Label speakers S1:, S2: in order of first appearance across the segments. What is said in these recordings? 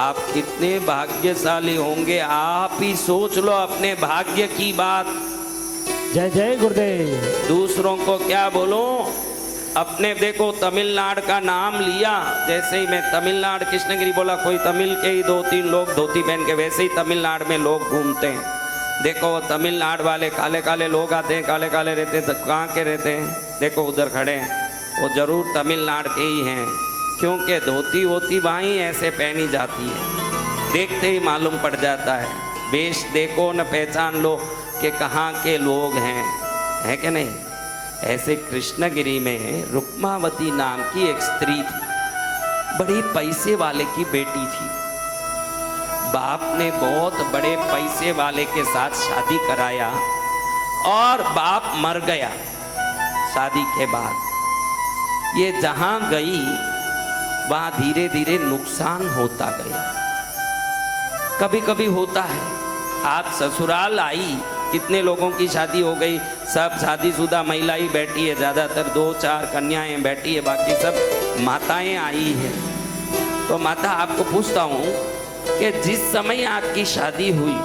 S1: आप कितने भाग्यशाली होंगे, आप ही सोच लो अपने भाग्य की बात।
S2: जय जय गुरुदेव।
S1: दूसरों को क्या बोलो, अपने देखो तमिलनाडु का नाम लिया, जैसे ही मैं तमिलनाडु कृष्णगिरी बोला, कोई तमिल के ही 2-3 लोग धोती पहन के, वैसे ही तमिलनाडु में लोग घूमते हैं। देखो तमिलनाडु वाले काले काले लोग आते हैं, काले काले रहते हैं, कहाँ के रहते हैं, देखो उधर खड़े हैं, वो जरूर तमिलनाडु के ही हैं, क्योंकि धोती वोती बाई ऐसे पहनी जाती है, देखते ही मालूम पड़ जाता है। वेश देखो न पहचान लो कि कहाँ के लोग हैं, है कि नहीं। ऐसे कृष्णगिरी में रुक्मावती नाम की एक स्त्री थी, बड़ी पैसे वाले की बेटी थी। बाप ने बहुत बड़े पैसे वाले के साथ शादी कराया और बाप मर गया शादी के बाद। ये जहां गई वहां धीरे धीरे नुकसान होता गया। कभी कभी होता है, आप ससुराल आई, कितने लोगों की शादी हो गई, सब शादीशुदा महिला ही बैठी है, ज़्यादातर 2-4 कन्याएं बैठी है, बाकी सब माताएं आई है। तो माता आपको पूछता हूँ कि जिस समय आपकी शादी हुई,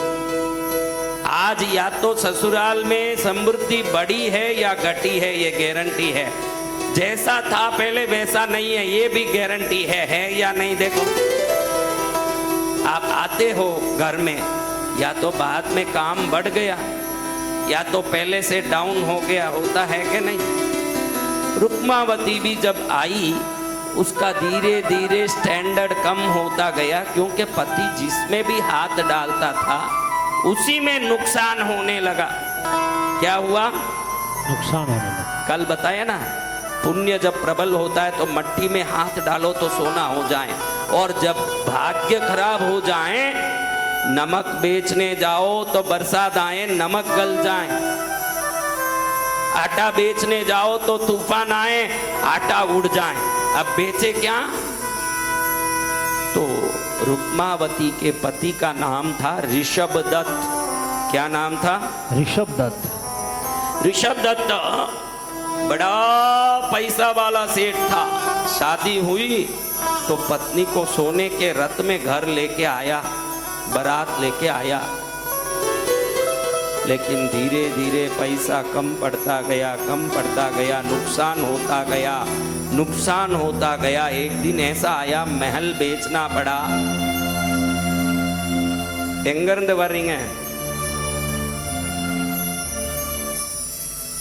S1: आज या तो ससुराल में समृद्धि बढ़ी है या घटी है, ये गारंटी है। जैसा था पहले वैसा नहीं है, ये भी गारंटी है या नहीं। देखो आप आते हो घर में, या तो बाद में काम बढ़ गया या तो पहले से डाउन हो गया, होता है कि नहीं। रुक्मावती भी जब आई, उसका धीरे धीरे स्टैंडर्ड कम होता गया, क्योंकि पति जिसमें भी हाथ डालता था उसी में नुकसान होने लगा। क्या हुआ?
S2: नुकसान होने लगा।
S1: कल बताया ना, पुण्य जब प्रबल होता है तो मट्टी में हाथ डालो तो सोना हो जाए, और जब भाग्य खराब हो जाए, नमक बेचने जाओ तो बरसात आए नमक गल जाए, आटा बेचने जाओ तो तूफान आए आटा उड़ जाए। अब बेचे क्या? तो रुक्मावती के पति का नाम था ऋषभ दत्त। क्या नाम था?
S2: ऋषभ दत्त।
S1: ऋषभ दत्त बड़ा पैसा वाला सेठ था। शादी हुई तो पत्नी को सोने के रथ में घर लेके आया, बारात लेके आया, लेकिन धीरे धीरे पैसा कम पड़ता गया, कम पड़ता गया, नुकसान होता गया, नुकसान होता गया। एक दिन ऐसा आया, महल बेचना पड़ा। एंगर्द वरिंग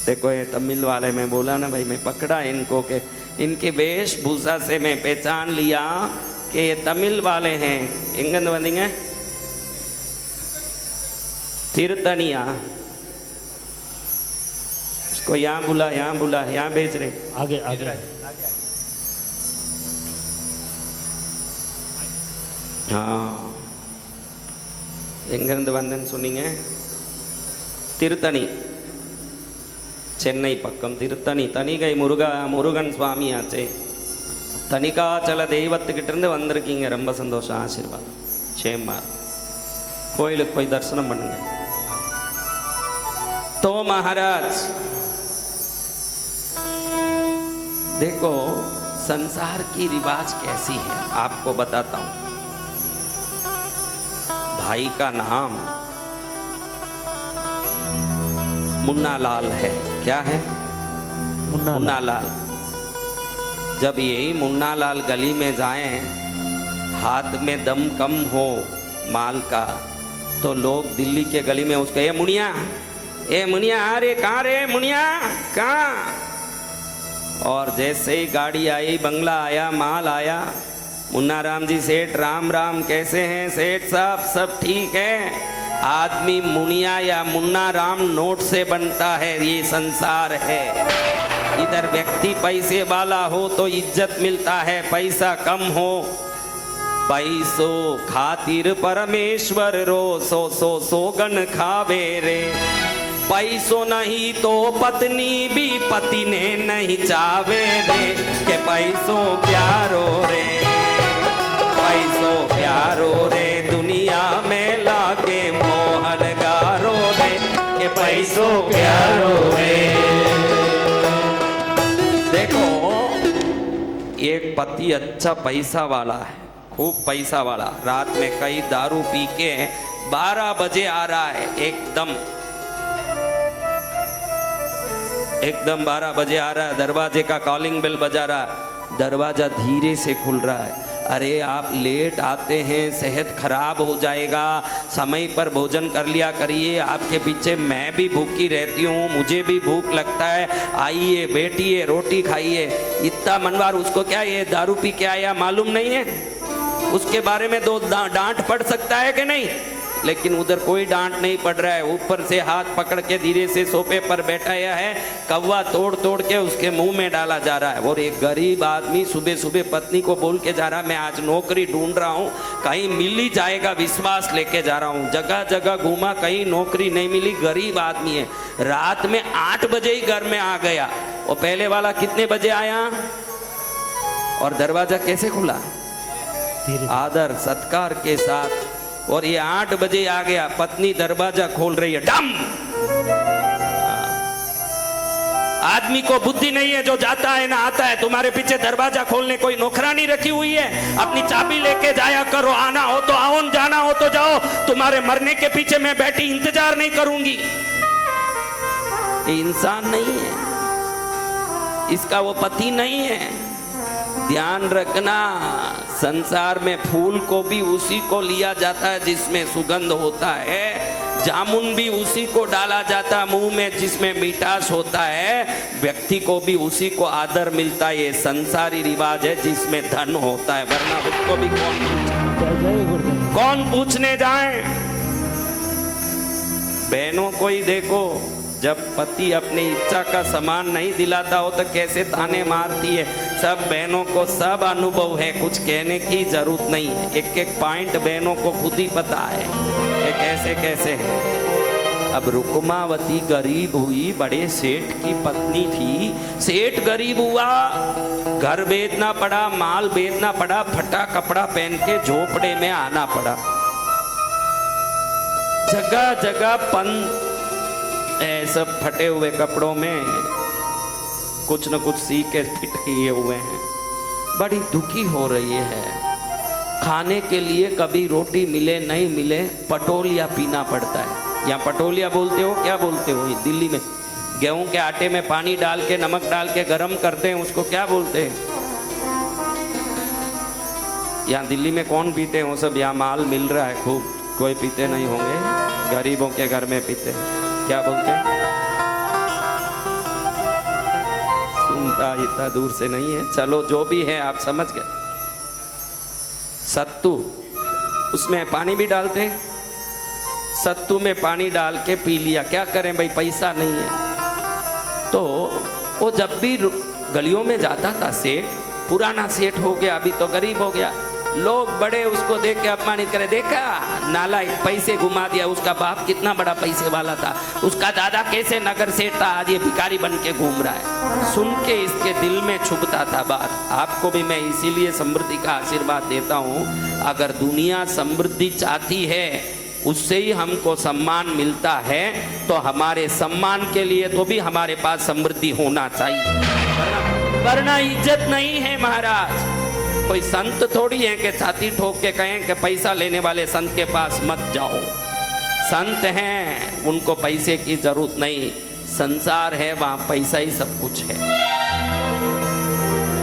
S1: देखो, ये तमिल वाले में बोला ना भाई, मैं पकड़ा इनको के इनके वेशभूषा से मैं पहचान लिया कि ये तमिल वाले हैं। एंगर्द वरिंग तीर्थनिया, इसको यहाँ बुला, यहाँ बुला, यहाँ भेज रहे,
S2: आगे आगे।
S1: हाँ, एंगंद वंदन सुनिंगे। तिरुतनी, चेन्नई पक्कम तिरुतनी, तनिगै முருகன் சுவாமி ஆச்சே, தனிகாச்சல தெய்வத்துக்கிட்ட இருந்து வந்திருக்கீங்க, ரொம்ப சந்தோஷம், ஆசீர்வாதம், சேமா கோயிலுக்கு போய் தரிசனம் பண்ணுங்க। तो महाराज देखो संसार की रिवाज कैसी है, आपको बताता हूं। भाई का नाम मुन्ना लाल है। क्या है? मुन्ना लाल। जब यही मुन्ना लाल गली में जाएं, हाथ में दम कम हो माल का, तो लोग दिल्ली के गली में उसको ए मुनिया, ए मुनिया, अरे कहाँ रे मुनिया, कहाँ? और जैसे ही गाड़ी आई, बंगला आया, माल आया, मुन्ना राम जी सेठ, राम राम, कैसे हैं सेठ साहब? सब ठीक है। आदमी मुनिया या मुन्ना राम नोट से बनता है, ये संसार है। इधर व्यक्ति पैसे वाला हो तो इज्जत मिलता है, पैसा कम हो, पैसो खातिर परमेश्वर रो सो सो सोगन खावे रे। पैसो नहीं तो पत्नी भी पति ने नहीं चावे रे, के पैसो प्यारो रे, पैसो प्यारो रे, दुनिया में लाके मोहन गारो रे, के पैसो प्यारो रे। देखो एक पति अच्छा पैसा वाला है, खूब पैसा वाला, रात में कई दारू पी के 12 बजे आ रहा है, एकदम 12 बजे आ रहा है, दरवाजे का कॉलिंग बेल बजा रहा है, दरवाजा धीरे से खुल रहा है। अरे आप लेट आते हैं, सेहत खराब हो जाएगा, समय पर भोजन कर लिया करिए, आपके पीछे मैं भी भूखी रहती हूँ, मुझे भी भूख लगता है, आइए बैठिए रोटी खाइए। इतना मनवार, उसको क्या ये दारू पी के आया मालूम नहीं है, उसके बारे में 2 डांट पड़ सकता है कि नहीं, लेकिन उधर कोई डांट नहीं पड़ रहा है। ऊपर से हाथ पकड़ के धीरे से सोफे पर बैठाया है, कौवा तोड़ तोड़ के उसके मुंह में डाला जा रहा है। और एक गरीब आदमी सुबह सुबह पत्नी को बोल के जा रहा है, मैं आज नौकरी ढूंढ रहा हूँ, कहीं मिल ही जाएगा, विश्वास लेके जा रहा हूँ। जगह जगह घूमा, कहीं नौकरी नहीं मिली, गरीब आदमी है। रात में 8 बजे ही घर में आ गया। और पहले वाला कितने बजे आया और दरवाजा कैसे खुला? आदर सत्कार के साथ। और ये 8 बजे आ गया, पत्नी दरवाजा खोल रही है, डम। आदमी को बुद्धि नहीं है, जो जाता है ना आता है। तुम्हारे पीछे दरवाजा खोलने कोई नौकरानी रखी हुई है? अपनी चाबी लेके जाया करो, आना हो तो आओ, जाना हो तो जाओ। तुम्हारे मरने के पीछे मैं बैठी इंतजार नहीं करूंगी। ये इंसान नहीं है, इसका वो पति नहीं है। ध्यान रखना, संसार में फूल को भी उसी को लिया जाता है जिसमें सुगंध होता है, जामुन भी उसी को डाला जाता है मुंह में जिसमें मिठास होता है, व्यक्ति को भी उसी को आदर मिलता है। ये संसारी रिवाज है जिसमें धन होता है, वरना उसको भी कौन पूछने जाए। बहनों को ही देखो, जब पति अपनी इच्छा का सामान नहीं दिलाता हो तो कैसे ताने मारती है। सब बहनों को सब अनुभव है, कुछ कहने की जरूरत नहीं है। एक एक पॉइंट बहनों को खुद ही पता है कि कैसे कैसे है। अब रुक्मावती गरीब हुई, बड़े सेठ की पत्नी थी। सेठ गरीब हुआ, घर बेचना पड़ा, माल बेचना पड़ा, फटा कपड़ा पहन के झोपड़े में आना पड़ा। जगह जगह सब फटे हुए कपड़ों में कुछ न कुछ सी के फिट किए हुए हैं। बड़ी दुखी हो रही है। खाने के लिए कभी रोटी मिले नहीं मिले, पटोलिया पीना पड़ता है। यहाँ पटोलिया बोलते हो, क्या बोलते हो? दिल्ली में गेहूं के आटे में पानी डाल के नमक डाल के गरम करते हैं, उसको क्या बोलते हैं? यहाँ दिल्ली में कौन पीते हैं वो सब? यहाँ माल मिल रहा है खूब, कोई पीते नहीं होंगे, गरीबों के घर में पीते हैं। क्या बोलते हैं? सुनता इतना दूर से नहीं है, चलो जो भी है आप समझ गए। सत्तू, उसमें पानी भी डालते हैं, सत्तू में पानी डाल के पी लिया। क्या करें भाई, पैसा नहीं है। तो वो जब भी गलियों में जाता था, सेठ, पुराना सेठ हो गया, अभी तो गरीब हो गया, लोग बड़े उसको देख के अपमानित करे, देखा नालायक, पैसे घुमा दिया, उसका बाप कितना बड़ा पैसे वाला था, उसका दादा कैसे नगर सेठ था, आज ये भिखारी बन के घूम रहा है। सुन के इसके दिल में छुपता था बात। आपको भी मैं इसीलिए समृद्धि का आशीर्वाद देता हूँ। अगर दुनिया समृद्धि चाहती है, उससे ही हमको सम्मान मिलता है, तो हमारे सम्मान के लिए तो भी हमारे पास समृद्धि होना चाहिए, वरना इज्जत नहीं है महाराज। कोई संत थोड़ी है कि छाती ठोक के कहें कि पैसा लेने वाले संत के पास मत जाओ। संत हैं, उनको पैसे की जरूरत नहीं। संसार है, वहां पैसा ही सब कुछ है।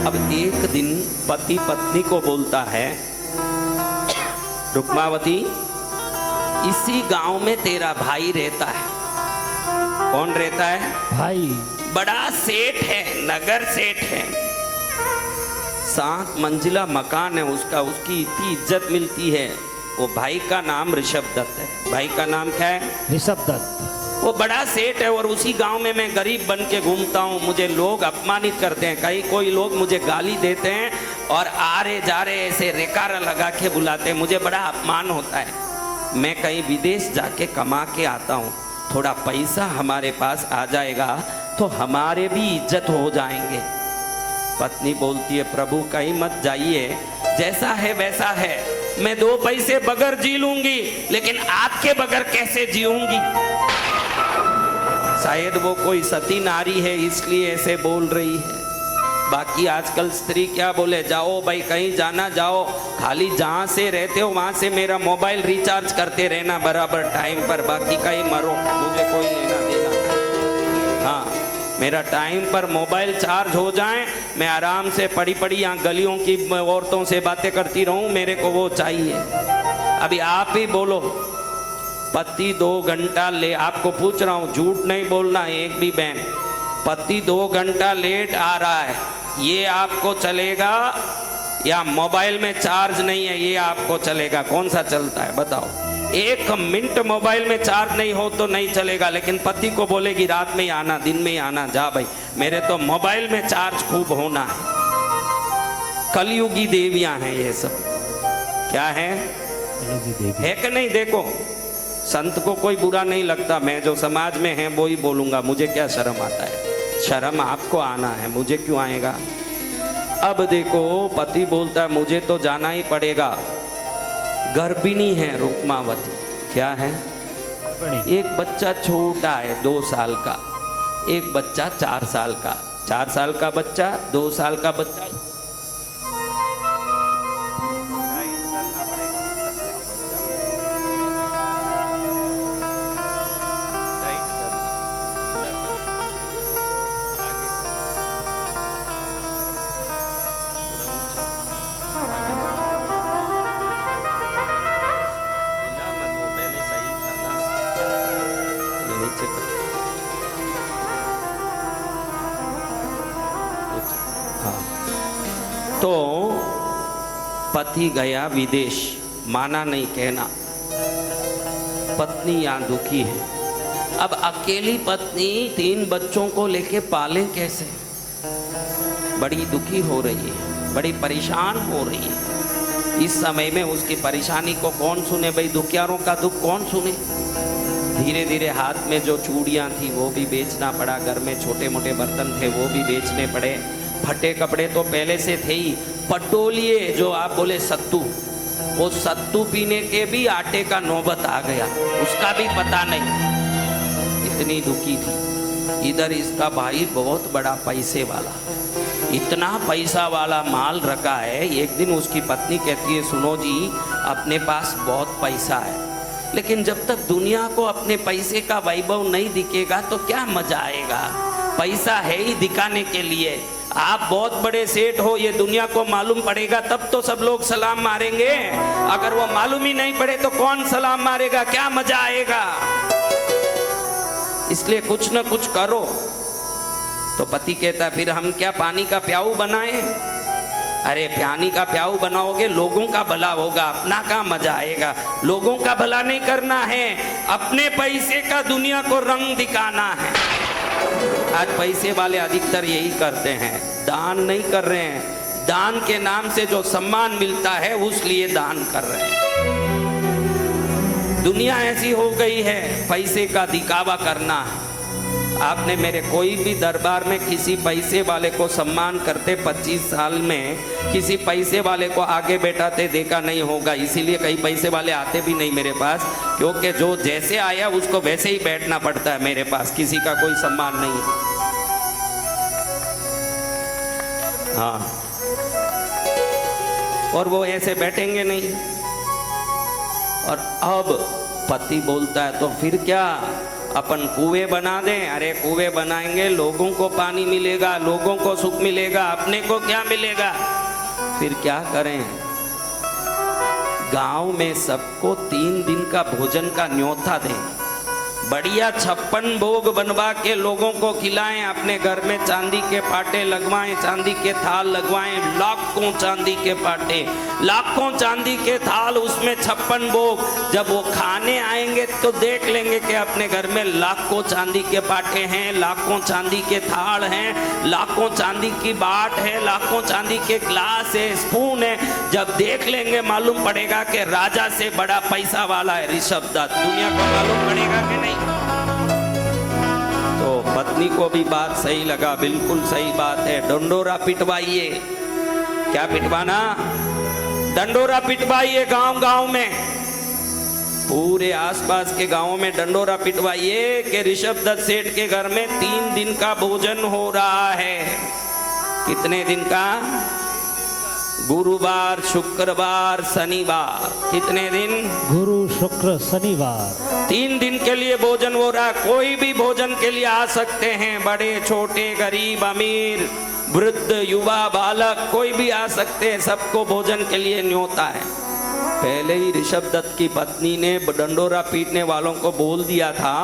S1: अब एक दिन पति पत्नी को बोलता है, रुक्मावती, इसी गांव में तेरा भाई रहता है। कौन रहता है?
S2: भाई। बड़ा
S1: सेठ है, नगर सेठ है, 7 मंजिला मकान है उसका, उसकी इतनी इज्जत मिलती है। वो भाई का नाम ऋषभ दत्त है। भाई का नाम क्या है?
S2: ऋषभ दत्त।
S1: वो बड़ा सेठ है और उसी गांव में मैं गरीब बन के घूमता हूँ। मुझे लोग अपमानित करते हैं, कहीं कोई लोग मुझे गाली देते हैं और आ रहे जा रहे ऐसे रेकारा लगा के बुलाते हैं, मुझे बड़ा अपमान होता है। मैं कहीं विदेश जाके कमा के आता हूँ, थोड़ा पैसा हमारे पास आ जाएगा तो हमारे भी इज्जत हो जाएंगे। पत्नी बोलती है, प्रभु कहीं मत जाइए, जैसा है वैसा है, मैं 2 पैसे बगैर जी लूंगी, लेकिन आपके बगैर कैसे जीऊंगी? शायद वो कोई सती नारी है इसलिए ऐसे बोल रही है। बाकी आजकल स्त्री क्या बोले, जाओ भाई कहीं जाना जाओ, खाली जहाँ से रहते हो वहाँ से मेरा मोबाइल रिचार्ज करते रहना बराबर टाइम पर, बाकी कहीं मरो, मुझे कोई लेना देना। हाँ, मेरा टाइम पर मोबाइल चार्ज हो जाए, मैं आराम से पड़ी पड़ी यहाँ गलियों की औरतों से बातें करती रहूँ, मेरे को वो चाहिए। अभी आप ही बोलो, पति 2 घंटा ले, आपको पूछ रहा हूँ, झूठ नहीं बोलना एक भी बहन, पति 2 घंटा लेट आ रहा है, ये आपको चलेगा या मोबाइल में चार्ज नहीं है ये आपको चलेगा? कौन सा चलता है बताओ? 1 मिनट मोबाइल में चार्ज नहीं हो तो नहीं चलेगा, लेकिन पति को बोलेगी रात में ही आना, दिन में ही आना, जा भाई मेरे तो मोबाइल में चार्ज खूब होना है। कलयुगी देवियां हैं ये सब। क्या है? है कि नहीं? देखो, संत को कोई बुरा नहीं लगता, मैं जो समाज में है वो ही बोलूंगा, मुझे क्या शर्म आता है? शर्म आपको आना है, मुझे क्यों आएगा? अब देखो, पति बोलता है मुझे तो जाना ही पड़ेगा, गर्भिणी है रुक्मावती। क्या है? एक बच्चा छोटा है 2 साल का, एक बच्चा 4 साल का, 4 साल का बच्चा, 2 साल का बच्चा। तो पति गया विदेश, माना नहीं कहना, पत्नी यहाँ दुखी है। अब अकेली पत्नी 3 बच्चों को लेके पाले कैसे? बड़ी दुखी हो रही है, बड़ी परेशान हो रही है। इस समय में उसकी परेशानी को कौन सुने भाई? दुखियारों का दुख कौन सुने? धीरे धीरे हाथ में जो चूड़ियाँ थी वो भी बेचना पड़ा, घर में छोटे मोटे बर्तन थे वो भी बेचने पड़े, फटे कपड़े तो पहले से थे ही, पटोलिए जो आप बोले सत्तू, वो सत्तू पीने के भी आटे का नौबत आ गया, उसका भी पता नहीं, इतनी दुखी थी। इधर इसका भाई बहुत बड़ा पैसे वाला, इतना पैसा वाला माल रखा है। एक दिन उसकी पत्नी कहती है, सुनो जी अपने पास बहुत पैसा है, लेकिन जब तक दुनिया को अपने पैसे का वैभव नहीं दिखेगा तो क्या मजा आएगा? पैसा है ही दिखाने के लिए। आप बहुत बड़े सेठ हो, ये दुनिया को मालूम पड़ेगा तब तो सब लोग सलाम मारेंगे, अगर वो मालूम ही नहीं पड़े तो कौन सलाम मारेगा? क्या मजा आएगा? इसलिए कुछ न कुछ करो। तो पति कहता फिर हम क्या पानी का प्याऊ बनाएं? अरे पानी का प्याऊ बनाओगे लोगों का भला होगा, अपना का मजा आएगा? लोगों का भला नहीं करना है, अपने पैसे का दुनिया को रंग दिखाना है। आज पैसे वाले अधिकतर यही करते हैं, दान नहीं कर रहे हैं, दान के नाम से जो सम्मान मिलता है उस लिए दान कर रहे हैं। दुनिया ऐसी हो गई है, पैसे का दिखावा करना है। आपने मेरे कोई भी दरबार में किसी पैसे वाले को सम्मान करते 25 साल में किसी पैसे वाले को आगे बैठाते देखा नहीं होगा। इसीलिए कई पैसे वाले आते भी नहीं मेरे पास, क्योंकि जो जैसे आया उसको वैसे ही बैठना पड़ता है मेरे पास, किसी का कोई सम्मान नहीं है। हाँ, और वो ऐसे बैठेंगे नहीं। और अब पति बोलता है तो फिर क्या, अपन कुएं बना दें? अरे कुएं बनाएंगे, लोगों को पानी मिलेगा, लोगों को सुख मिलेगा, अपने को क्या मिलेगा? फिर क्या करें? गांव में सबको 3 दिन का भोजन का न्योता दें, बढ़िया 56 भोग बनवा के लोगों को खिलाएं, अपने घर में चांदी के पाटे लगवाएं, चांदी के थाल लगवाएं, लाखों चांदी के पाटे, लाखों चांदी के थाल, उसमें 56 भोग। जब वो खाने आएंगे तो देख लेंगे कि अपने घर में लाखों चांदी के पाटे हैं, लाखों चांदी के थाल हैं, लाखों चांदी की बाट है, लाखों चांदी के ग्लास है, स्पून है। जब देख लेंगे मालूम पड़ेगा कि राजा से बड़ा पैसा वाला है ऋषभ दत्त। दुनिया को मालूम पड़ेगा कि नहीं? तो पत्नी को भी बात सही लगा, बिल्कुल सही बात है। डंडोरा पिटवाइए। क्या पिटवाना? डंडोरा पिटवाइए गांव गांव में, पूरे आसपास के गांवों में डंडोरा पिटवाइए कि ऋषभ दत्त सेठ के घर में 3 दिन का भोजन हो रहा है। कितने दिन का? गुरुवार, शुक्रवार, शनिवार। कितने दिन?
S2: गुरु शुक्र शनिवार।
S1: 3 दिन के लिए भोजन हो रहा। कोई भी भोजन के लिए आ सकते हैं, बड़े छोटे, गरीब अमीर, वृद्ध, युवा, बालक, कोई भी आ सकते हैं। सबको भोजन के लिए न्योता है। पहले ही ऋषभ दत्त की पत्नी ने डंडोरा पीटने वालों को बोल दिया था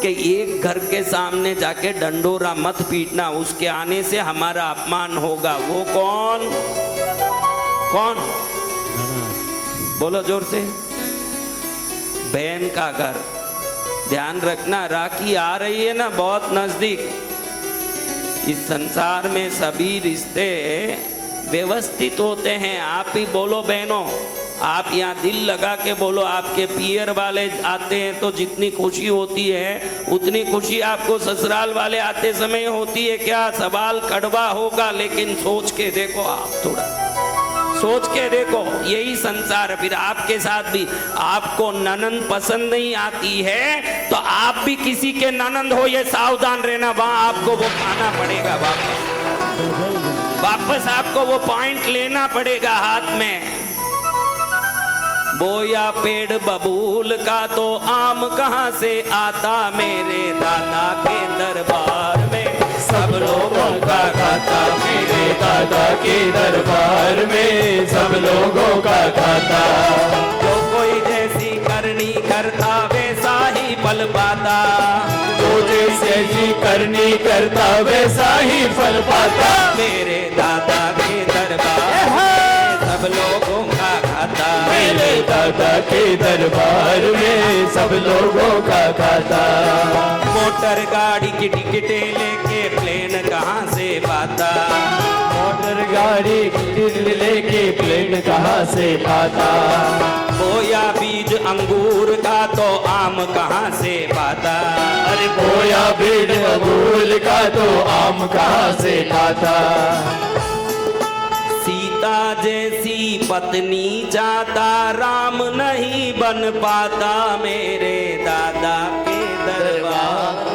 S1: कि एक घर के सामने जाके डंडोरा मत पीटना, उसके आने से हमारा अपमान होगा। वो कौन? कौन? बोलो जोर से। बहन का घर। ध्यान रखना, राखी आ रही है ना बहुत नजदीक। इस संसार में सभी रिश्ते व्यवस्थित होते हैं। आप ही बोलो बहनों, आप यहाँ दिल लगा के बोलो। आपके पियर वाले आते हैं तो जितनी खुशी होती है उतनी खुशी आपको ससुराल वाले आते समय होती है क्या? सवाल कड़वा होगा, लेकिन सोच के देखो। आप थोड़ा सोच के देखो, यही संसार है। फिर आपके साथ भी आपको ननंद पसंद नहीं आती है तो आप भी किसी के ननंद हो, ये सावधान रहना। वहां आपको वो पाना पड़ेगा, वापस आपको वो पॉइंट लेना पड़ेगा हाथ में। बोया पेड़ बबूल का तो आम कहाँ से आता, मेरे दादा के दरबार में सब लोगों का खाता। मेरे दादा के दरबार में सब लोगों का खाता। जो कोई जैसी करनी करता वैसा ही फल पाता। जो जैसी करनी करता वैसा ही फल पाता। मेरे दादा के दरबार में सब लोगों का खाता। मेरे दादा के दरबार में सब लोगों का खाता। मोटर गाड़ी की टिकटें लेके प्लेन कहाँ से पाता? मोटर गाड़ी की लेके प्लेन कहाँ से पाता? बोया बीज अंगूर का तो आम कहाँ से पाता? अरे बोया बीज अंगूर का तो आम कहाँ से पाता? सीता जैसी पत्नी चाहता, राम नहीं बन पाता। मेरे दादा के दरबार।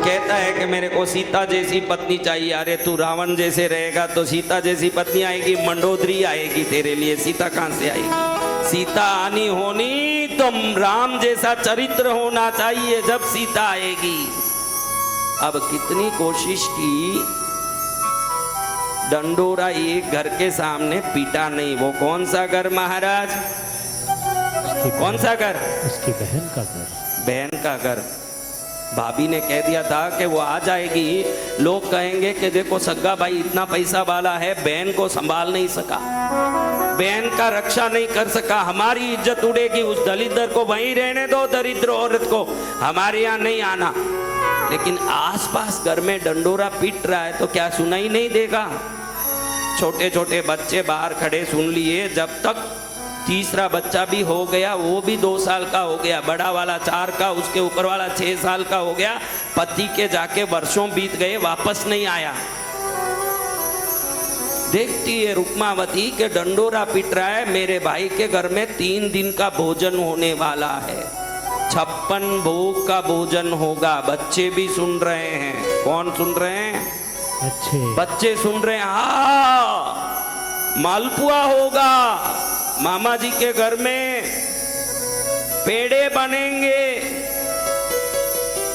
S1: कहता है कि मेरे को सीता जैसी पत्नी चाहिए। अरे तू रावण जैसे रहेगा तो सीता जैसी पत्नी आएगी, मंडोदरी आएगी तेरे लिए। सीता कहाँ से आएगी? सीता आनी होनी तो राम जैसा चरित्र होना चाहिए, जब सीता आएगी। अब कितनी कोशिश की, डंडोरा एक घर के सामने पीटा नहीं। वो कौन सा घर महाराज? कौन सा घर?
S2: उसकी बहन का घर।
S1: बहन का घर। भाभी ने कह दिया था कि वो आ जाएगी। लोग कहेंगे कि देखो सग्गा भाई इतना पैसा वाला है, बहन को संभाल नहीं सका, बहन का रक्षा नहीं कर सका, हमारी इज्जत उड़ेगी। उस दलित को वहीं रहने दो, दरिद्र औरत को हमारे यहाँ नहीं आना। लेकिन आसपास घर में डंडोरा पीट रहा है तो क्या सुनाई नहीं देगा? छोटे छोटे बच्चे बाहर खड़े सुन लिए। जब तक तीसरा बच्चा भी हो गया, वो भी 2 साल का हो गया, बड़ा वाला 4 का, उसके ऊपर वाला 6 साल का हो गया। पति के जाके वर्षों बीत गए, वापस नहीं आया। देखती है रुक्मावती के डंडोरा पिट रहा है। मेरे भाई के घर में 3 दिन का भोजन होने वाला है, 56 भोग का भोजन होगा। बच्चे भी सुन रहे हैं। कौन सुन रहे हैं? बच्चे सुन रहे हैं। हाँ, मालपुआ होगा मामा जी के घर में, पेड़े बनेंगे।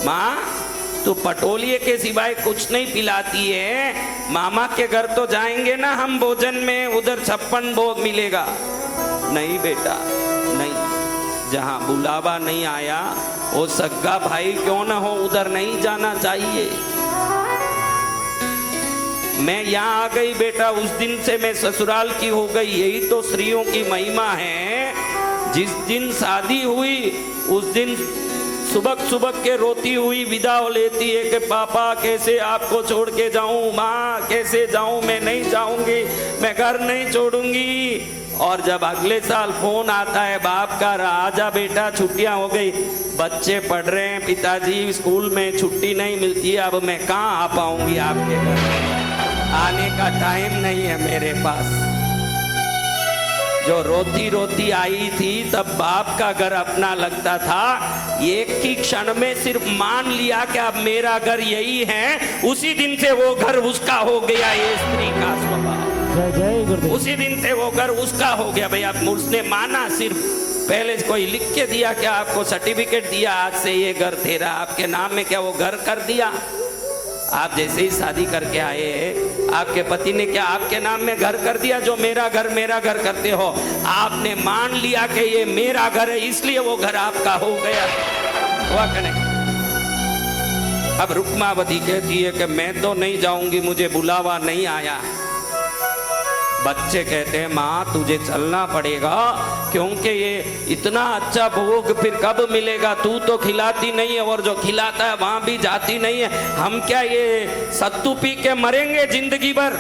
S1: माँ तो पटोलिए के सिवाय कुछ नहीं पिलाती है। मामा के घर तो जाएंगे ना हम भोजन में, उधर 56 भोग मिलेगा। नहीं बेटा नहीं, जहाँ बुलावा नहीं आया वो सग्गा भाई क्यों ना हो, उधर नहीं जाना चाहिए। मैं यहाँ आ गई बेटा, उस दिन से मैं ससुराल की हो गई। यही तो स्त्रियों की महिमा है। जिस दिन शादी हुई उस दिन सुबह सुबह के रोती हुई विदा हो लेती है कि पापा कैसे आपको छोड़ के जाऊं, माँ कैसे जाऊं, मैं नहीं जाऊंगी, मैं घर नहीं छोड़ूंगी। और जब अगले साल फोन आता है बाप का, आजा बेटा छुट्टियां हो गई, बच्चे पढ़ रहे हैं, पिताजी स्कूल में छुट्टी नहीं मिलती है, अब मैं कहाँ आ पाऊंगी आपके घर, आने का टाइम नहीं है मेरे पास। जो रोती रोती आई थी तब बाप का घर अपना लगता था। एक ही क्षण में सिर्फ मान लिया कि अब मेरा घर यही है, उसी दिन से वो घर उसका हो गया। ये स्त्री का स्वभाव,
S2: जय जय गुरुदेव।
S1: उसी दिन से वो घर उसका हो गया। भाई अब उसने माना, सिर्फ पहले कोई लिख के दिया, क्या आपको सर्टिफिकेट दिया आज से ये घर तेरा आपके नाम में, क्या वो घर कर दिया? आप जैसे ही शादी करके आए, आपके पति ने क्या आपके नाम में घर कर दिया? जो मेरा घर करते हो, आपने मान लिया कि ये मेरा घर है, इसलिए वो घर आपका हो गया। हुआ कि नहीं? अब रुक्मावती कहती है कि मैं तो नहीं जाऊंगी, मुझे बुलावा नहीं आया। बच्चे कहते हैं माँ तुझे चलना पड़ेगा, क्योंकि ये इतना अच्छा भोग फिर कब मिलेगा? तू तो खिलाती नहीं है, और जो खिलाता है वहां भी जाती नहीं है। हम क्या ये सत्तू पी के मरेंगे जिंदगी भर?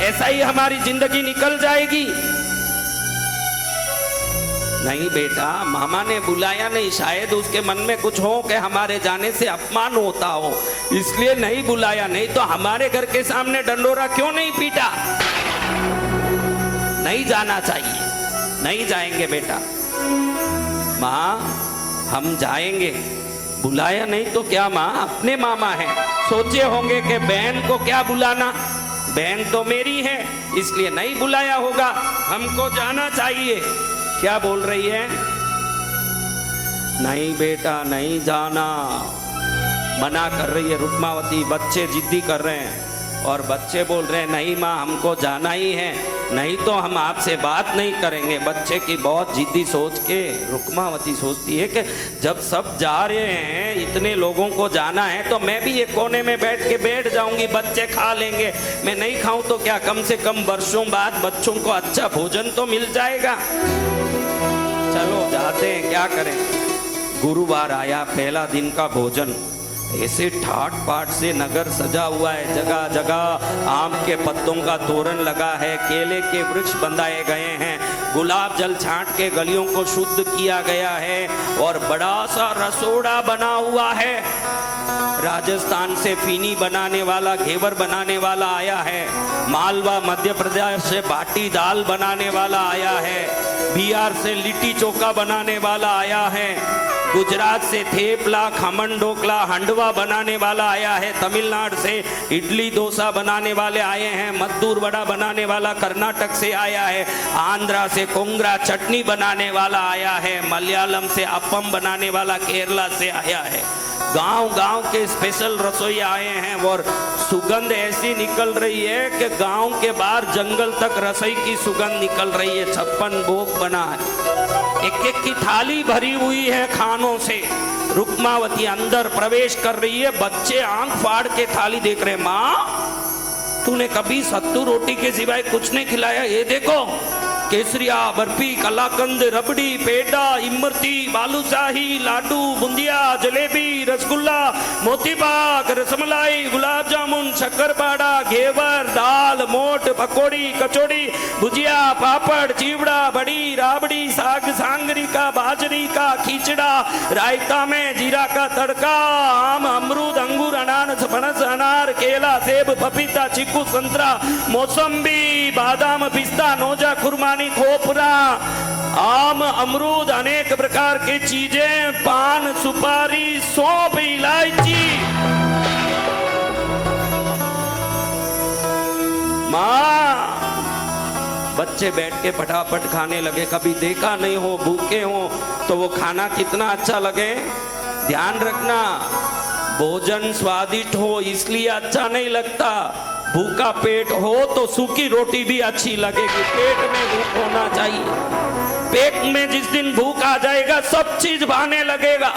S1: ऐसा ही हमारी जिंदगी निकल जाएगी? नहीं बेटा, मामा ने बुलाया नहीं, शायद उसके मन में कुछ हो कि हमारे जाने से अपमान होता हो, इसलिए नहीं बुलाया। नहीं तो हमारे घर के सामने डंडोरा क्यों नहीं पीटा? नहीं जाना चाहिए। नहीं जाएंगे बेटा। माँ हम जाएंगे, बुलाया नहीं तो क्या माँ, अपने मामा है, सोचे होंगे कि बहन को क्या बुलाना, बहन तो मेरी है, इसलिए नहीं बुलाया होगा, हमको जाना चाहिए। क्या बोल रही है? नहीं बेटा नहीं जाना, मना कर रही है रुक्मावती। बच्चे जिद्दी कर रहे हैं और बच्चे बोल रहे हैं नहीं माँ हमको जाना ही है, नहीं तो हम आपसे बात नहीं करेंगे। बच्चे की बहुत जिद्दी सोच के रुक्मावती सोचती है कि जब सब जा रहे हैं, इतने लोगों को जाना है, तो मैं भी एक कोने में बैठ जाऊंगी, बच्चे खा लेंगे। मैं नहीं खाऊं तो क्या, कम से कम वर्षों बाद बच्चों को अच्छा भोजन तो मिल जाएगा। चलो जाते हैं, क्या करें। गुरुवार आया, पहला दिन का भोजन। ऐसे ठाट पाट से नगर सजा हुआ है, जगह जगह आम के पत्तों का तोरण लगा है, केले के वृक्ष बंधाए गए हैं, गुलाब जल छांट के गलियों को शुद्ध किया गया है, और बड़ा सा रसोड़ा बना हुआ है। राजस्थान से फीनी बनाने वाला, घेवर बनाने वाला आया है, मालवा मध्य प्रदेश से बाटी दाल बनाने वाला आया है, बिहार से लिट्टी चोखा बनाने वाला आया है, गुजरात से थेपला खमन ढोकला हंडवा बनाने वाला आया है, तमिलनाडु से इडली डोसा बनाने वाले आए हैं, मद्दूर वड़ा बनाने वाला कर्नाटक से आया है, आंध्रा से कोंगरा चटनी बनाने वाला आया है, मलयालम से अपम बनाने वाला केरला से आया है। गांव गांव के स्पेशल रसोई आए हैं, और सुगंध ऐसी निकल रही है कि गांव के बाहर जंगल तक रसोई की सुगंध निकल रही है। 56 भोग बना है, एक एक की थाली भरी हुई है खानों से। रुक्मावती अंदर प्रवेश कर रही है, बच्चे आंख फाड़ के थाली देख रहे। माँ तूने कभी सत्तू रोटी के सिवाय कुछ नहीं खिलाया? ये देखो, केसरिया, बर्फी, कलाकंद, रबड़ी, पेड़ा, इमरती, बालूशाही, लाडू, बुंदिया, जलेबी, रसगुल्ला, मोतीपाक, रसमलाई, गुलाब जामुन, शक्करपाड़ा, घेवर, दाल, मोट, पकौड़ी, कचौड़ी, भुजिया, पापड़, चिवड़ा, बड़ी, राबड़ी, साग सांगरी का, बाजरी का, खिचड़ा, रायता में जीरा का तड़का, आम, अमरूद, अंगूर, अनानास, फणस, अनार, केला, सेब, पपीता, चीकू, संतरा, मौसम्बी, बादाम, पिस्ता, नोजा, खुरमानी, खोपरा, आम, अमरूद, अनेक प्रकार की चीजें, पान, सुपारी, सौंफ, इलायची। माँ बच्चे बैठ के फटाफट खाने लगे। कभी देखा नहीं हो, भूखे हो तो वो खाना कितना अच्छा लगे। ध्यान रखना, भोजन स्वादिष्ट हो इसलिए अच्छा नहीं लगता, भूखा पेट हो तो सूखी रोटी भी अच्छी लगेगी। पेट में भूख होना चाहिए। पेट में जिस दिन भूख आ जाएगा सब चीज भाने लगेगा।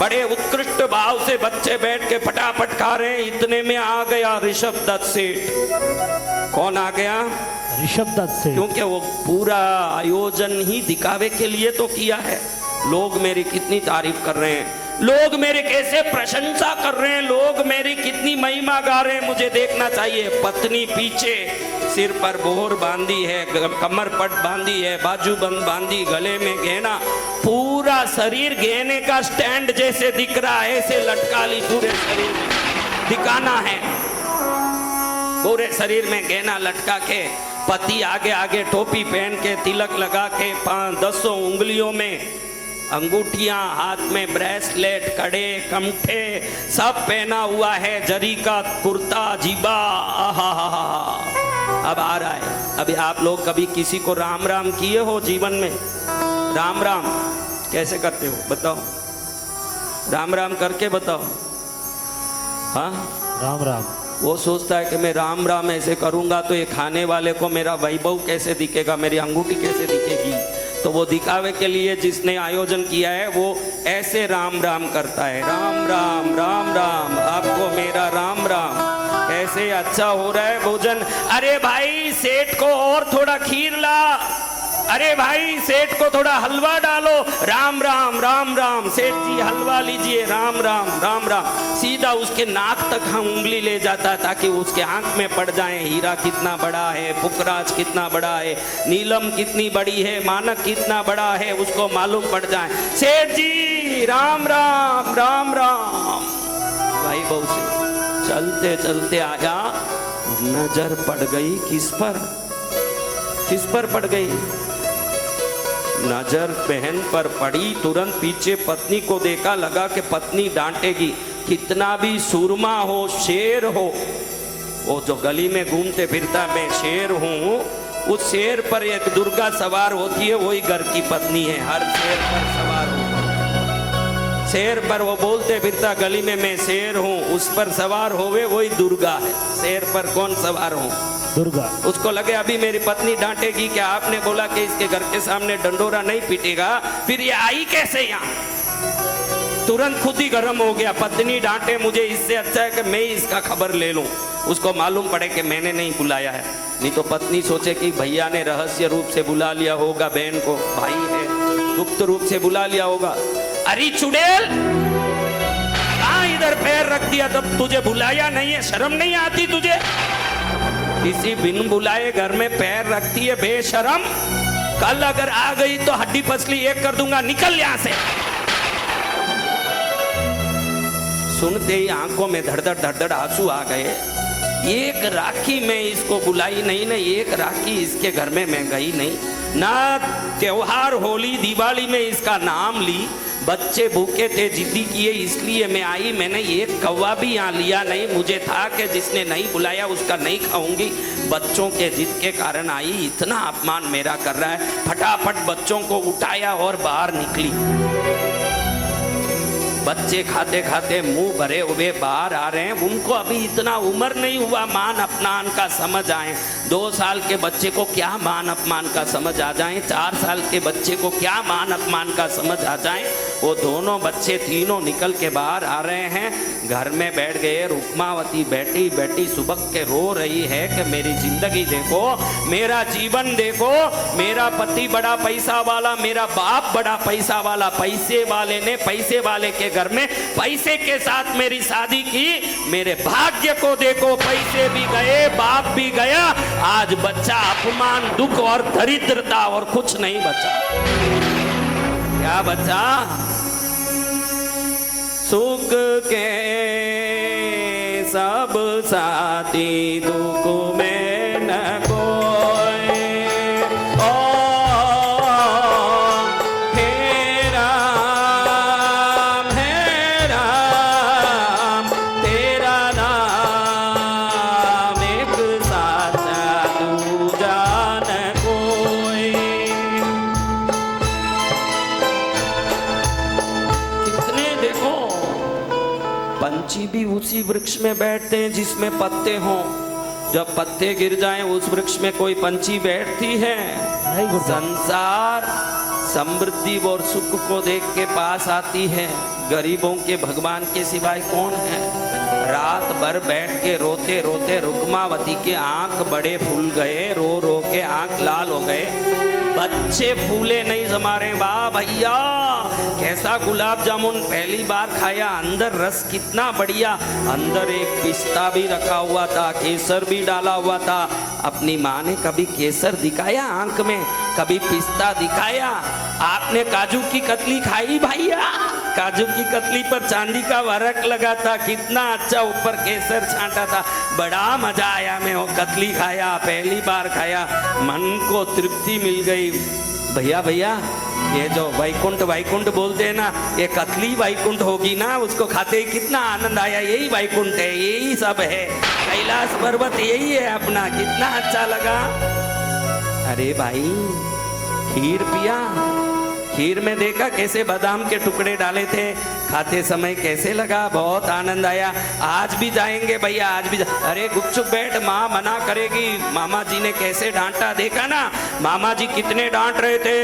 S1: बड़े उत्कृष्ट भाव से बच्चे बैठ के फटाफट खा रहे हैं। इतने में आ गया ऋषभ दत्त सेठ। कौन आ गया?
S2: ऋषभ दत्त सेठ।
S1: क्योंकि वो पूरा आयोजन ही दिखावे के लिए तो किया है। लोग मेरी कितनी तारीफ कर रहे हैं, लोग मेरे कैसे प्रशंसा कर रहे हैं, लोग मेरी कितनी महिमा गा रहे हैं, मुझे देखना चाहिए। पत्नी पीछे सिर पर बोहर बांधी है, कमर पट बांधी है, बाजूबंद बांधी, गले में गहना, पूरा शरीर गहने का स्टैंड जैसे दिख रहा है, ऐसे लटका ली पूरे शरीर में, दिखाना है। पूरे शरीर में गहना लटका के, पति आगे आगे टोपी पहन के, तिलक लगा के, 5-10 उंगलियों में अंगूठियां, हाथ में ब्रेसलेट, कड़े, कमठे सब पहना हुआ है, जरी का कुर्ता, जीबा। अब आ रहा है। अभी आप लोग कभी किसी को राम राम किए हो जीवन में? राम राम कैसे करते हो बताओ? राम राम करके बताओ। हाँ,
S2: राम राम।
S1: वो सोचता है कि मैं राम राम ऐसे करूंगा तो ये खाने वाले को मेरा वैभव कैसे दिखेगा, मेरी अंगूठी कैसे दिखेगी। तो वो दिखावे के लिए जिसने आयोजन किया है वो ऐसे राम राम करता है, राम राम राम राम, आपको मेरा राम राम। कैसे अच्छा हो रहा है भोजन? अरे भाई सेठ को और थोड़ा खीर ला, अरे भाई सेठ को थोड़ा हलवा डालो, राम राम राम राम, सेठ जी हलवा लीजिए, राम राम राम राम। सीधा उसके नाक तक हम उंगली ले जाता ताकि उसके आंख में पड़ जाए हीरा कितना बड़ा है, पुखराज कितना बड़ा है, नीलम कितनी बड़ी है, मानक कितना बड़ा है, उसको मालूम पड़ जाए। सेठ जी राम राम राम राम। भाई बहू से चलते चलते आया, नजर पड़ गई किस पर? किस पर पड़ गई? नजर बहन पर पड़ी, तुरंत पीछे पत्नी को देखा, लगा कि पत्नी डांटेगी। कितना भी सूरमा हो, शेर हो, वो जो गली में घूमते फिरता मैं शेर हूँ, उस शेर पर एक दुर्गा सवार होती है, वही घर की पत्नी है। हर शेर पर सवार हो, शेर पर वो बोलते फिरता गली में मैं शेर हूँ, उस पर सवार होवे वही दुर्गा है। शेर पर कौन सवार हो?
S2: दुर्गा।
S1: उसको लगे अभी मेरी पत्नी डांटेगी, क्या आपने बोला कि इसके घर के सामने डंडोरा नहीं पीटेगा, फिर ये आई कैसे यहाँ? तुरंत खुद ही गर्म हो गया, पत्नी डांटे मुझे, इससे अच्छा है कि मैं इसका खबर ले लूं। उसको मालूम पड़े कि मैंने नहीं बुलाया है, नहीं तो पत्नी सोचे कि भैया ने रहस्य रूप से बुला लिया होगा बहन को, भाई है गुप्त रूप से बुला लिया होगा। अरे चुड़ैल, कहाँ इधर पैर रख दिया? तब तुझे बुलाया नहीं है, शर्म नहीं आती तुझे? किसी बिन बुलाए घर में पैर रखती है बेशरम। कल अगर आ गई तो हड्डी पसली एक कर दूंगा, निकल यहां से। सुनते ही आंखों में धड़धड़ धड़धड़ आंसू आ गए। एक राखी में इसको बुलाई नहीं ना, एक राखी इसके घर में मैं गई नहीं ना, त्योहार होली दिवाली में इसका नाम ली। बच्चे भूखे थे, जिद्दी किए, इसलिए मैं आई। मैंने एक कौवा भी यहाँ लिया नहीं, मुझे था कि जिसने नहीं बुलाया उसका नहीं खाऊंगी। बच्चों के जिद के कारण आई, इतना अपमान मेरा कर रहा है। फटाफट बच्चों को उठाया और बाहर निकली। बच्चे खाते खाते मुंह भरे हुए बाहर आ रहे हैं। उनको अभी इतना उम्र नहीं हुआ मान अपमान का समझ आए। 2 साल के बच्चे को क्या मान अपमान का समझ आ जाए, 4 साल के बच्चे को क्या मान अपमान का समझ आ जाए। वो दोनों बच्चे तीनों निकल के बाहर आ रहे हैं। घर में बैठ गए। रुक्मावती बैठी बैठी सुबह के रो रही है कि मेरी जिंदगी देखो, मेरा जीवन देखो, मेरा पति बड़ा पैसा वाला, मेरा बाप बड़ा पैसा वाला, पैसे वाले ने पैसे वाले के घर में पैसे के साथ मेरी शादी की। मेरे भाग्य को देखो, पैसे भी गए, बाप भी गया, आज बच्चा अपमान, दुख और दरिद्रता और कुछ नहीं बचा। क्या बचा? सुख के सब साथी, दुख में न कोई। ओ हे राम तेरा नाम एक साचा, दूजा न कोई। कितने देखो, पंछी भी उसी वृक्ष में बैठते हैं जिसमें पत्ते हों। जब पत्ते गिर जाएं उस वृक्ष में कोई पंछी बैठती है? संसार समृद्धि और सुख को देख के पास आती है। गरीबों के भगवान के सिवाय कौन है? रात भर बैठ के रोते रोते रुक्मावती के आंख बड़े फूल गए, रो रो के आंख लाल हो गए। बच्चे फूले नहीं जमा रहे। वाह भैया, कैसा गुलाब जामुन पहली बार खाया, अंदर रस कितना बढ़िया। अंदर एक पिस्ता भी रखा हुआ था, केसर भी डाला हुआ था। अपनी माँ ने कभी केसर दिखाया आंख में, कभी पिस्ता दिखाया? आपने काजू की कतली खाई भैया? काजू की कतली पर चांदी का वर्क लगा था, कितना अच्छा ऊपर केसर छांटा था, बड़ा मजा आया। मैं वो कतली खाया, पहली बार खाया, मन को तृप्ति मिल गई। भैया भैया ये जो वैकुंठ वैकुंठ बोलते हैं ना, ये कतली वैकुंठ होगी ना, उसको खाते ही कितना आनंद आया। यही वैकुंठ है, यही सब है, कैलाश पर्वत यही है अपना। कितना अच्छा लगा। अरे भाई खीर पिया, खीर में देखा कैसे बादाम के टुकड़े डाले थे, खाते समय कैसे लगा, बहुत आनंद आया। आज भी जाएंगे भैया, आज भी अरे गुपचुप बैठ, माँ मना करेगी। मामा जी ने कैसे डांटा, देखा ना मामा जी कितने डांट रहे थे,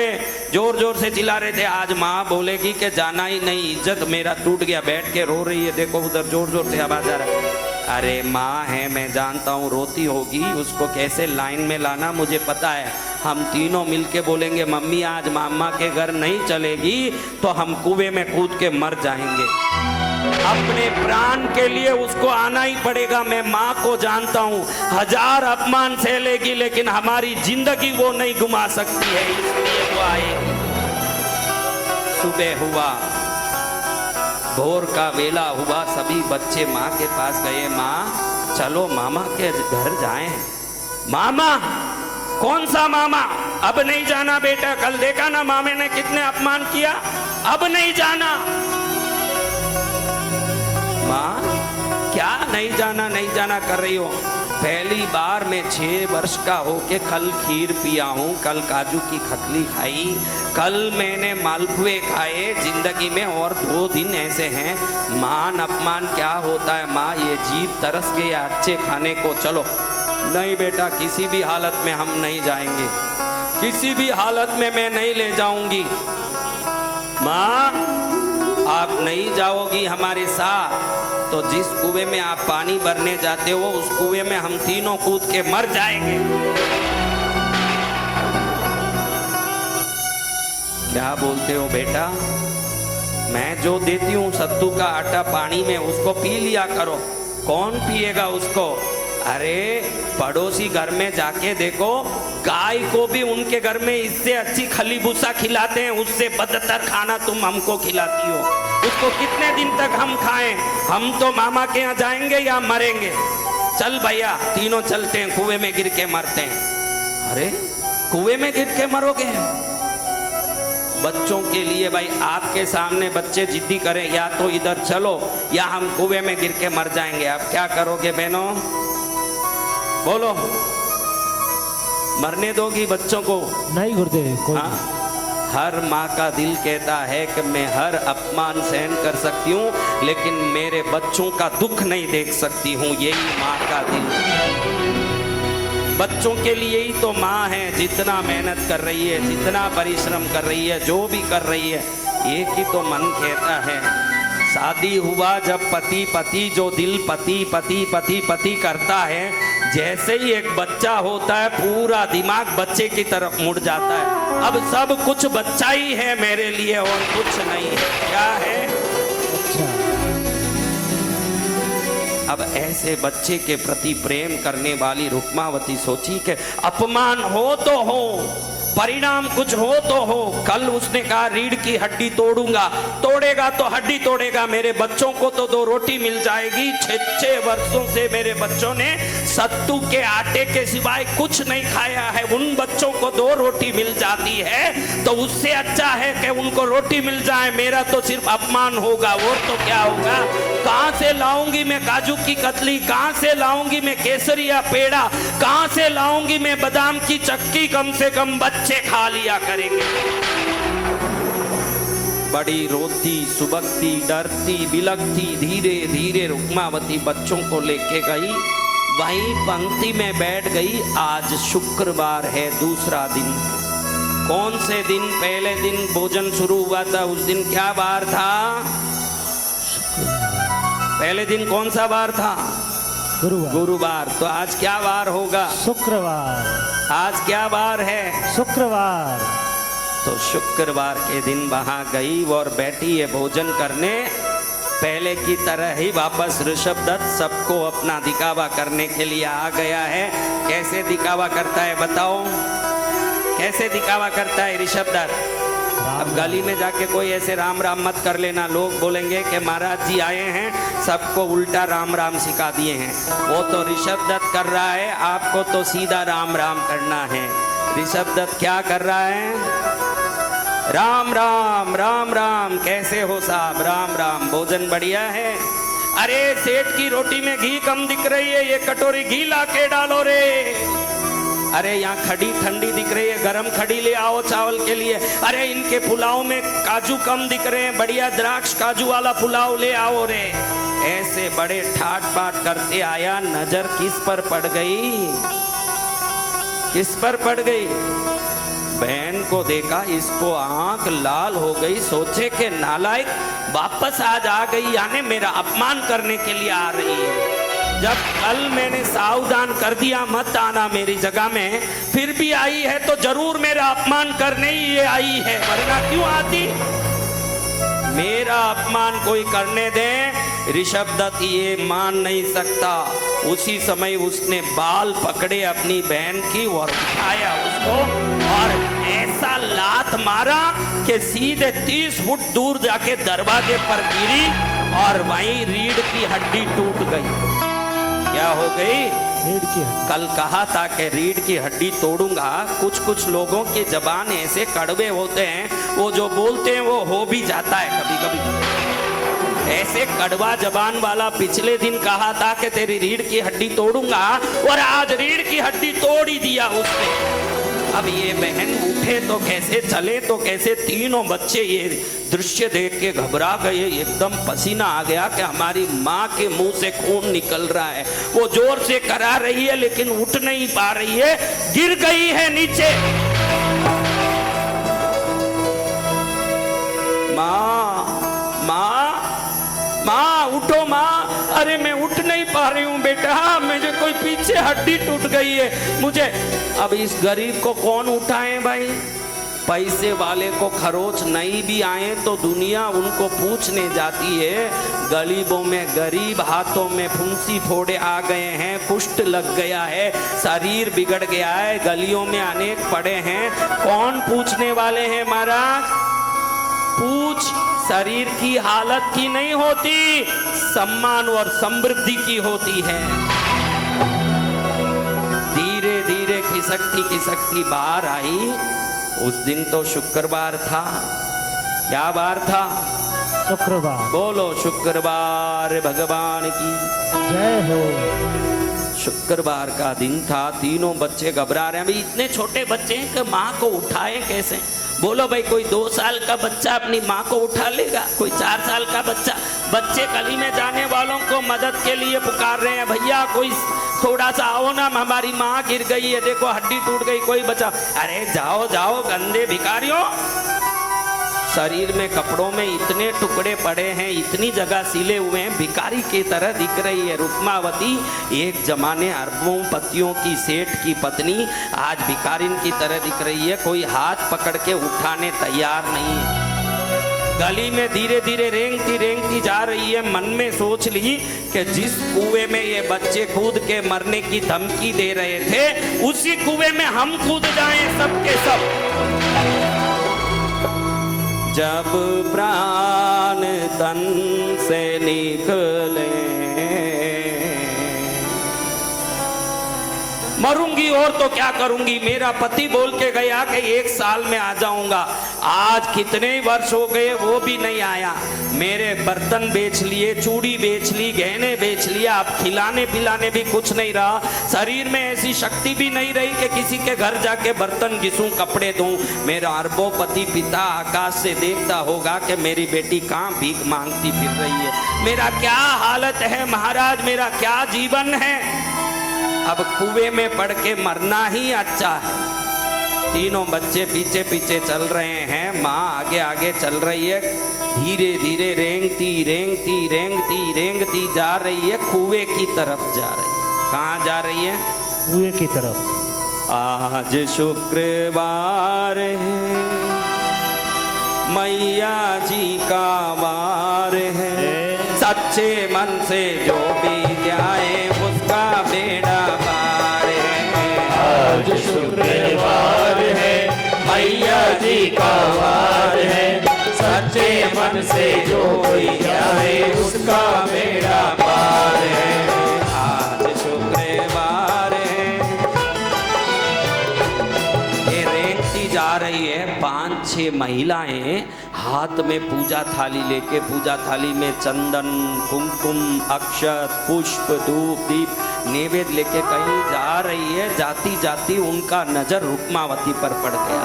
S1: जोर जोर से चिल्ला रहे थे। आज माँ बोलेगी कि जाना ही नहीं, इज्जत मेरा टूट गया। बैठ के रो रही है, देखो उधर जोर जोर से आवाज आ रहा है। अरे माँ है, मैं जानता हूँ रोती होगी, उसको कैसे लाइन में लाना मुझे पता है। हम तीनों मिलके बोलेंगे मम्मी आज मामा के घर नहीं चलेगी तो हम कुएं में कूद के मर जाएंगे। अपने प्राण के लिए उसको आना ही पड़ेगा। मैं माँ को जानता हूँ, 1000 अपमान सहलेगी लेकिन हमारी जिंदगी वो नहीं घुमा सकती है, इसलिए वो आएगी। सुबह हुआ, भोर का वेला हुआ, सभी बच्चे माँ के पास गए। माँ चलो मामा के घर जाएं। मामा? कौन सा मामा? अब नहीं जाना बेटा, कल देखा ना मामे ने कितने अपमान किया, अब नहीं जाना। माँ क्या नहीं जाना नहीं जाना कर रही हो? पहली बार मैं 6 वर्ष का होके कल खीर पिया हूँ, कल काजू की खतली खाई, कल मैंने मालपुए खाए जिंदगी में, और 2 दिन ऐसे हैं। मान अपमान क्या होता है माँ, ये जीभ तरस गई अच्छे खाने को। चलो नहीं बेटा, किसी भी हालत में हम नहीं जाएंगे, किसी भी हालत में मैं नहीं ले जाऊंगी। माँ आप नहीं जाओगी हमारे साथ तो जिस कुएं में आप पानी भरने जाते हो उस कुएं में हम तीनों कूद के मर जाएंगे। क्या बोलते हो बेटा? मैं जो देती हूँ सत्तू का आटा पानी में, उसको पी लिया करो। कौन पिएगा उसको? अरे पड़ोसी घर में जाके देखो, गाय को भी उनके घर में इससे अच्छी खली भूसा खिलाते हैं, उससे बदतर खाना तुम हमको खिलाती हो। उसको कितने दिन तक हम खाएं? हम तो मामा के यहाँ जाएंगे या मरेंगे। चल भैया तीनों चलते हैं, कुएं में गिर के मरते हैं। अरे कुएं में गिर के मरोगे? बच्चों के लिए भाई, आपके सामने बच्चे जिद्दी करें या तो इधर चलो या हम कुएं में गिर के मर जाएंगे, आप क्या करोगे बहनों? बोलो, मरने दोगी बच्चों को?
S2: नहीं गुरुदेव, कोई
S1: हाँ? हर माँ का दिल कहता है कि मैं हर अपमान सहन कर सकती हूँ लेकिन मेरे बच्चों का दुख नहीं देख सकती हूँ, यही माँ का दिल। बच्चों के लिए ही तो माँ है, जितना मेहनत कर रही है, जितना परिश्रम कर रही है, जो भी कर रही है, एक ही तो मन कहता है। शादी हुआ जब पति पति, जो दिल पति पति पति पति करता है, जैसे ही एक बच्चा होता है पूरा दिमाग बच्चे की तरफ मुड़ जाता है। अब सब कुछ बच्चा ही है मेरे लिए और कुछ नहीं है। क्या है?
S2: अच्छा।
S1: अब ऐसे बच्चे के प्रति प्रेम करने वाली रुक्मावती सोची कि अपमान हो तो हो, परिणाम कुछ हो तो हो। कल उसने कहा रीढ़ की हड्डी तोड़ूंगा, तोड़ेगा तो हड्डी तोड़ेगा, मेरे बच्चों को तो 2 रोटी मिल जाएगी। 6 वर्षों से मेरे बच्चों ने सत्तू के आटे के सिवाय कुछ नहीं खाया है, उन बच्चों को 2 रोटी मिल जाती है तो उससे अच्छा है कि उनको रोटी मिल जाए, मेरा तो सिर्फ अपमान होगा। और तो क्या होगा? कहां से लाऊंगी मैं काजू की कतली, कहां से लाऊंगी मैं केसरिया पेड़ा, कहां से लाऊंगी मैं बादाम की चक्की? कम से कम बच्चे खा लिया करेंगे। बड़ी रोती सुबकती डरती बिलकती धीरे धीरे रुक्मावती बच्चों को लेके गई, वहीं पंक्ति में बैठ गई। आज शुक्रवार है, दूसरा दिन। कौन से दिन? पहले दिन भोजन शुरू हुआ था, उस दिन क्या वार था? पहले दिन कौन सा वार था?
S2: गुरुवार।
S1: गुरुवार। तो आज क्या वार होगा?
S2: शुक्रवार।
S1: आज क्या वार है?
S2: शुक्रवार।
S1: तो शुक्रवार के दिन वहां गई और बैठी है भोजन करने। पहले की तरह ही वापस ऋषभदत्त सबको अपना दिखावा करने के लिए आ गया है। कैसे दिखावा करता है बताओ? कैसे दिखावा करता है ऋषभदत्त? अब गली में जाके कोई ऐसे राम राम मत कर लेना, लोग बोलेंगे कि महाराज जी आए हैं सबको उल्टा राम राम सिखा दिए हैं। वो तो ऋषभदत्त कर रहा है, आपको तो सीधा राम राम करना है। ऋषभदत्त क्या कर रहा है? राम राम राम राम, कैसे हो साहब? राम राम, भोजन बढ़िया है? अरे सेठ की रोटी में घी कम दिख रही है, ये कटोरी घी ला के डालो रे। अरे यहाँ खड़ी ठंडी दिख रही है, गरम खड़ी ले आओ चावल के लिए। अरे इनके पुलाव में काजू कम दिख रहे हैं, बढ़िया द्राक्ष काजू वाला पुलाव ले आओ रे। ऐसे बड़े ठाट बाट करते आया, नजर किस पर पड़ गई? किस पर पड़ गई? बहन को देखा, इसको आंख लाल हो गई, सोचे कि नालायक वापस आज आ गई, यानी मेरा अपमान करने के लिए आ रही है। जब कल मैंने सावधान कर दिया मत आना मेरी जगह में, फिर भी आई है तो जरूर मेरा अपमान करने ही ये आई है, वरना क्यों आती? मेरा अपमान कोई करने दे, ऋषभ दत्त ये मान नहीं सकता। उसी समय उसने बाल पकड़े अपनी बहन की और उठाया उसको और ऐसा लात मारा कि सीधे 30 फुट दूर जाके दरवाजे पर गिरी और वहीं रीढ़ की हड्डी टूट गई। क्या हो गई?
S2: रीढ़ की हड्डी।
S1: कल कहा था कि रीढ़ की हड्डी तोड़ूंगा। कुछ कुछ लोगों की जबान ऐसे कड़वे होते हैं, वो जो बोलते हैं वो हो भी जाता है कभी कभी। ऐसे कड़वा जबान वाला पिछले दिन कहा था कि तेरी रीढ़ की हड्डी तोड़ूंगा, और आज रीढ़ की हड्डी तोड़ ही दिया उसने। अब ये बहन उठे तो कैसे, चले तो कैसे? तीनों बच्चे ये दृश्य देख के घबरा गए, एकदम पसीना आ गया कि हमारी माँ के मुंह से खून निकल रहा है। वो जोर से करा रही है लेकिन उठ नहीं पा रही है, गिर गई है नीचे। माँ माँ माँ उठो माँ। अरे मैं उठ नहीं पा रही हूँ बेटा, मुझे कोई पीछे हड्डी टूट गई है मुझे। अब इस गरीब को कौन उठाए भाई? पैसे वाले को खरोच नहीं भी आए तो दुनिया उनको पूछने जाती है। गरीबों में गरीब, हाथों में फुंसी फोड़े आ गए हैं, कुष्ठ लग गया है, शरीर बिगड़ गया है, गलियों में अनेक पड़े हैं, कौन पूछने वाले हैं महाराज? पूछ शरीर की हालत की नहीं होती, सम्मान और समृद्धि की होती है। धीरे धीरे खिसकती बाहर आई। उस दिन तो शुक्रवार था। क्या बार था?
S2: शुक्रवार।
S1: बोलो शुक्रवार भगवान की
S2: जय हो।
S1: शुक्रवार का दिन था, तीनों बच्चे घबरा रहे हैं। अभी इतने छोटे बच्चे हैं कि माँ को उठाए कैसे? बोलो भाई, कोई 2 साल का बच्चा अपनी माँ को उठा लेगा? कोई 4 साल का बच्चा? बच्चे गली में जाने वालों को मदद के लिए पुकार रहे हैं, भैया कोई थोड़ा सा आओ ना, हमारी माँ गिर गई है, देखो हड्डी टूट गई, कोई बचा। अरे जाओ जाओ गंदे भिखारियों। शरीर में कपड़ों में इतने टुकड़े पड़े हैं, इतनी जगह सिले हुए हैं, भिखारी की तरह दिख रही है रुक्मावती। एक जमाने अरबों पतियों की सेठ की पत्नी आज भिखारिन की तरह दिख रही है। कोई हाथ पकड़ के उठाने तैयार नहीं है। गली में धीरे धीरे रेंगती जा रही है। मन में सोच ली कि जिस कुएं में ये बच्चे कूद के मरने की धमकी दे रहे थे, उसी कुएं में हम कूद जाएं सबके सब। जब प्राण तन से निकले, मरूंगी और तो क्या करूंगी। मेरा पति बोल के गया कि 1 साल में आ जाऊंगा, आज कितने वर्ष हो गए वो भी नहीं आया। मेरे बर्तन बेच लिए, चूड़ी बेच ली, गहने बेच लिया, अब खिलाने पिलाने भी कुछ नहीं रहा। शरीर में ऐसी शक्ति भी नहीं रही कि किसी के घर जाके बर्तन घिसूं, कपड़े दूं। मेरा अरबोपति पिता आकाश से देखता होगा कि मेरी बेटी कहाँ भीख मांगती फिर रही है। मेरा क्या हालत है महाराज, मेरा क्या जीवन है। अब कुएं में पड़ के मरना ही अच्छा है। तीनों बच्चे पीछे पीछे चल रहे हैं, माँ आगे आगे चल रही है। धीरे धीरे रेंगती जा रही है, कुएं की तरफ जा रही है। कहाँ जा रही है?
S2: कुएं की तरफ।
S1: आज शुक्रवार है, मैया जी का वार है। सच्चे मन से जो भी जाए उसका बेड़ा पार है।
S3: आज शुक्रवार है, मैया जी का वार है। सच्चे मन से जो भी जाए उसका बेड़ा पार है।
S1: आज शुक्रवार है। ये रेंगती जा रही है, 5-6 महिलाएं हाथ में पूजा थाली लेके, पूजा थाली में चंदन, कुमकुम, अक्षत, पुष्प, धूप, दीप नैवेद्य लेके कहीं जा रही है। जाती जाती उनका नजर रुक्मावती पर पड़ गया।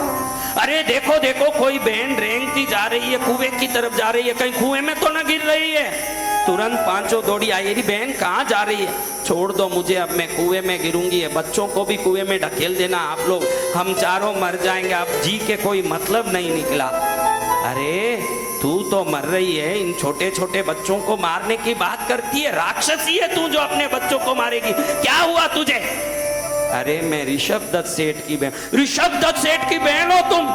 S1: अरे देखो देखो, कोई बहन रेंगती जा रही है, कुएं की तरफ जा रही है, कहीं कुएं में तो न गिर रही है। तुरंत पांचों दौड़ी आई। अरे बहन कहाँ जा रही है? छोड़ दो मुझे, अब मैं कुएं में गिरूंगी। बच्चों को भी कुएं में ढकेल देना आप लोग, हम चारों मर जाएंगे। अब जी के कोई मतलब नहीं निकला। अरे तू तो मर रही है, इन छोटे छोटे बच्चों को मारने की बात करती है? राक्षसी है तू जो अपने बच्चों को मारेगी। क्या हुआ तुझे? अरे मैं ऋषभ दत्त सेठ की बहन। ऋषभ दत्त सेठ की बहन हो तुम?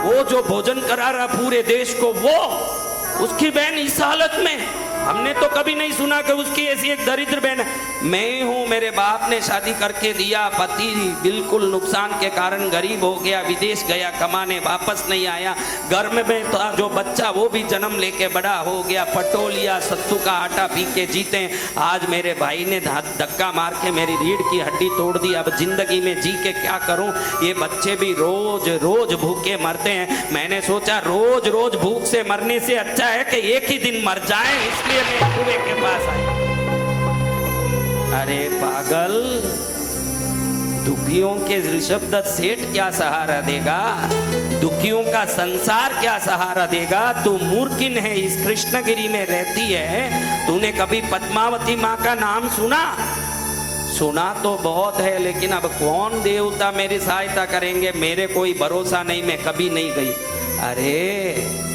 S1: वो जो भोजन करा रहा पूरे देश को, वो उसकी बहन इस हालत में? हमने तो कभी नहीं सुना कि उसकी ऐसी एक दरिद्र बहन है। मैं हूँ, मेरे बाप ने शादी करके दिया, पति बिल्कुल नुकसान के कारण गरीब हो गया, विदेश गया कमाने, वापस नहीं आया। घर में था जो बच्चा वो भी जन्म लेके बड़ा हो गया, पटोलिया सत्तू का आटा पी के जीते। आज मेरे भाई ने धक्का मार के मेरी रीढ़ की हड्डी तोड़ दी। अब जिंदगी में जी के क्या करूं? ये बच्चे भी रोज रोज भूखे मरते हैं। मैंने सोचा रोज रोज भूख से मरने से अच्छा है कि एक ही दिन मर जाएं, इसलिए मैं कुएं के पास आई। अरे पागल, दुखियों के ऋषभ दत्त सेठ क्या सहारा देगा? दुखियों का संसार क्या सहारा देगा? तू मूर्खिन है, इस कृष्णगिरी में रहती है। तूने कभी पद्मावती माँ का नाम सुना? सुना तो बहुत है, लेकिन अब कौन देवता मेरी सहायता करेंगे? मेरे कोई भरोसा नहीं, मैं कभी नहीं गई। अरे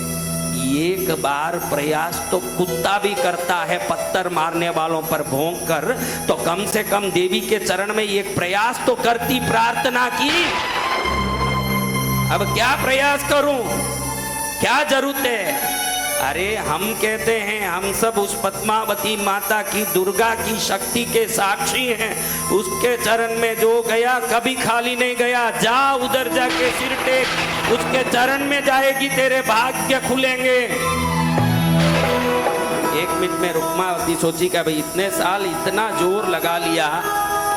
S1: एक बार प्रयास तो कुत्ता भी करता है पत्थर मारने वालों पर भौंक कर, तो कम से कम देवी के चरण में एक प्रयास तो करती, प्रार्थना की। अब क्या प्रयास करूं? क्या जरूरत है? अरे हम कहते हैं हम सब उस पद्मावती माता की, दुर्गा की शक्ति के साक्षी हैं। उसके चरण में जो गया कभी खाली नहीं गया। जा उधर जाके सिर टेक, उसके चरण में जाएगी, तेरे भाग्य खुलेंगे। एक मिनट में रुक्मावती सोची कि भाई इतने साल इतना जोर लगा लिया,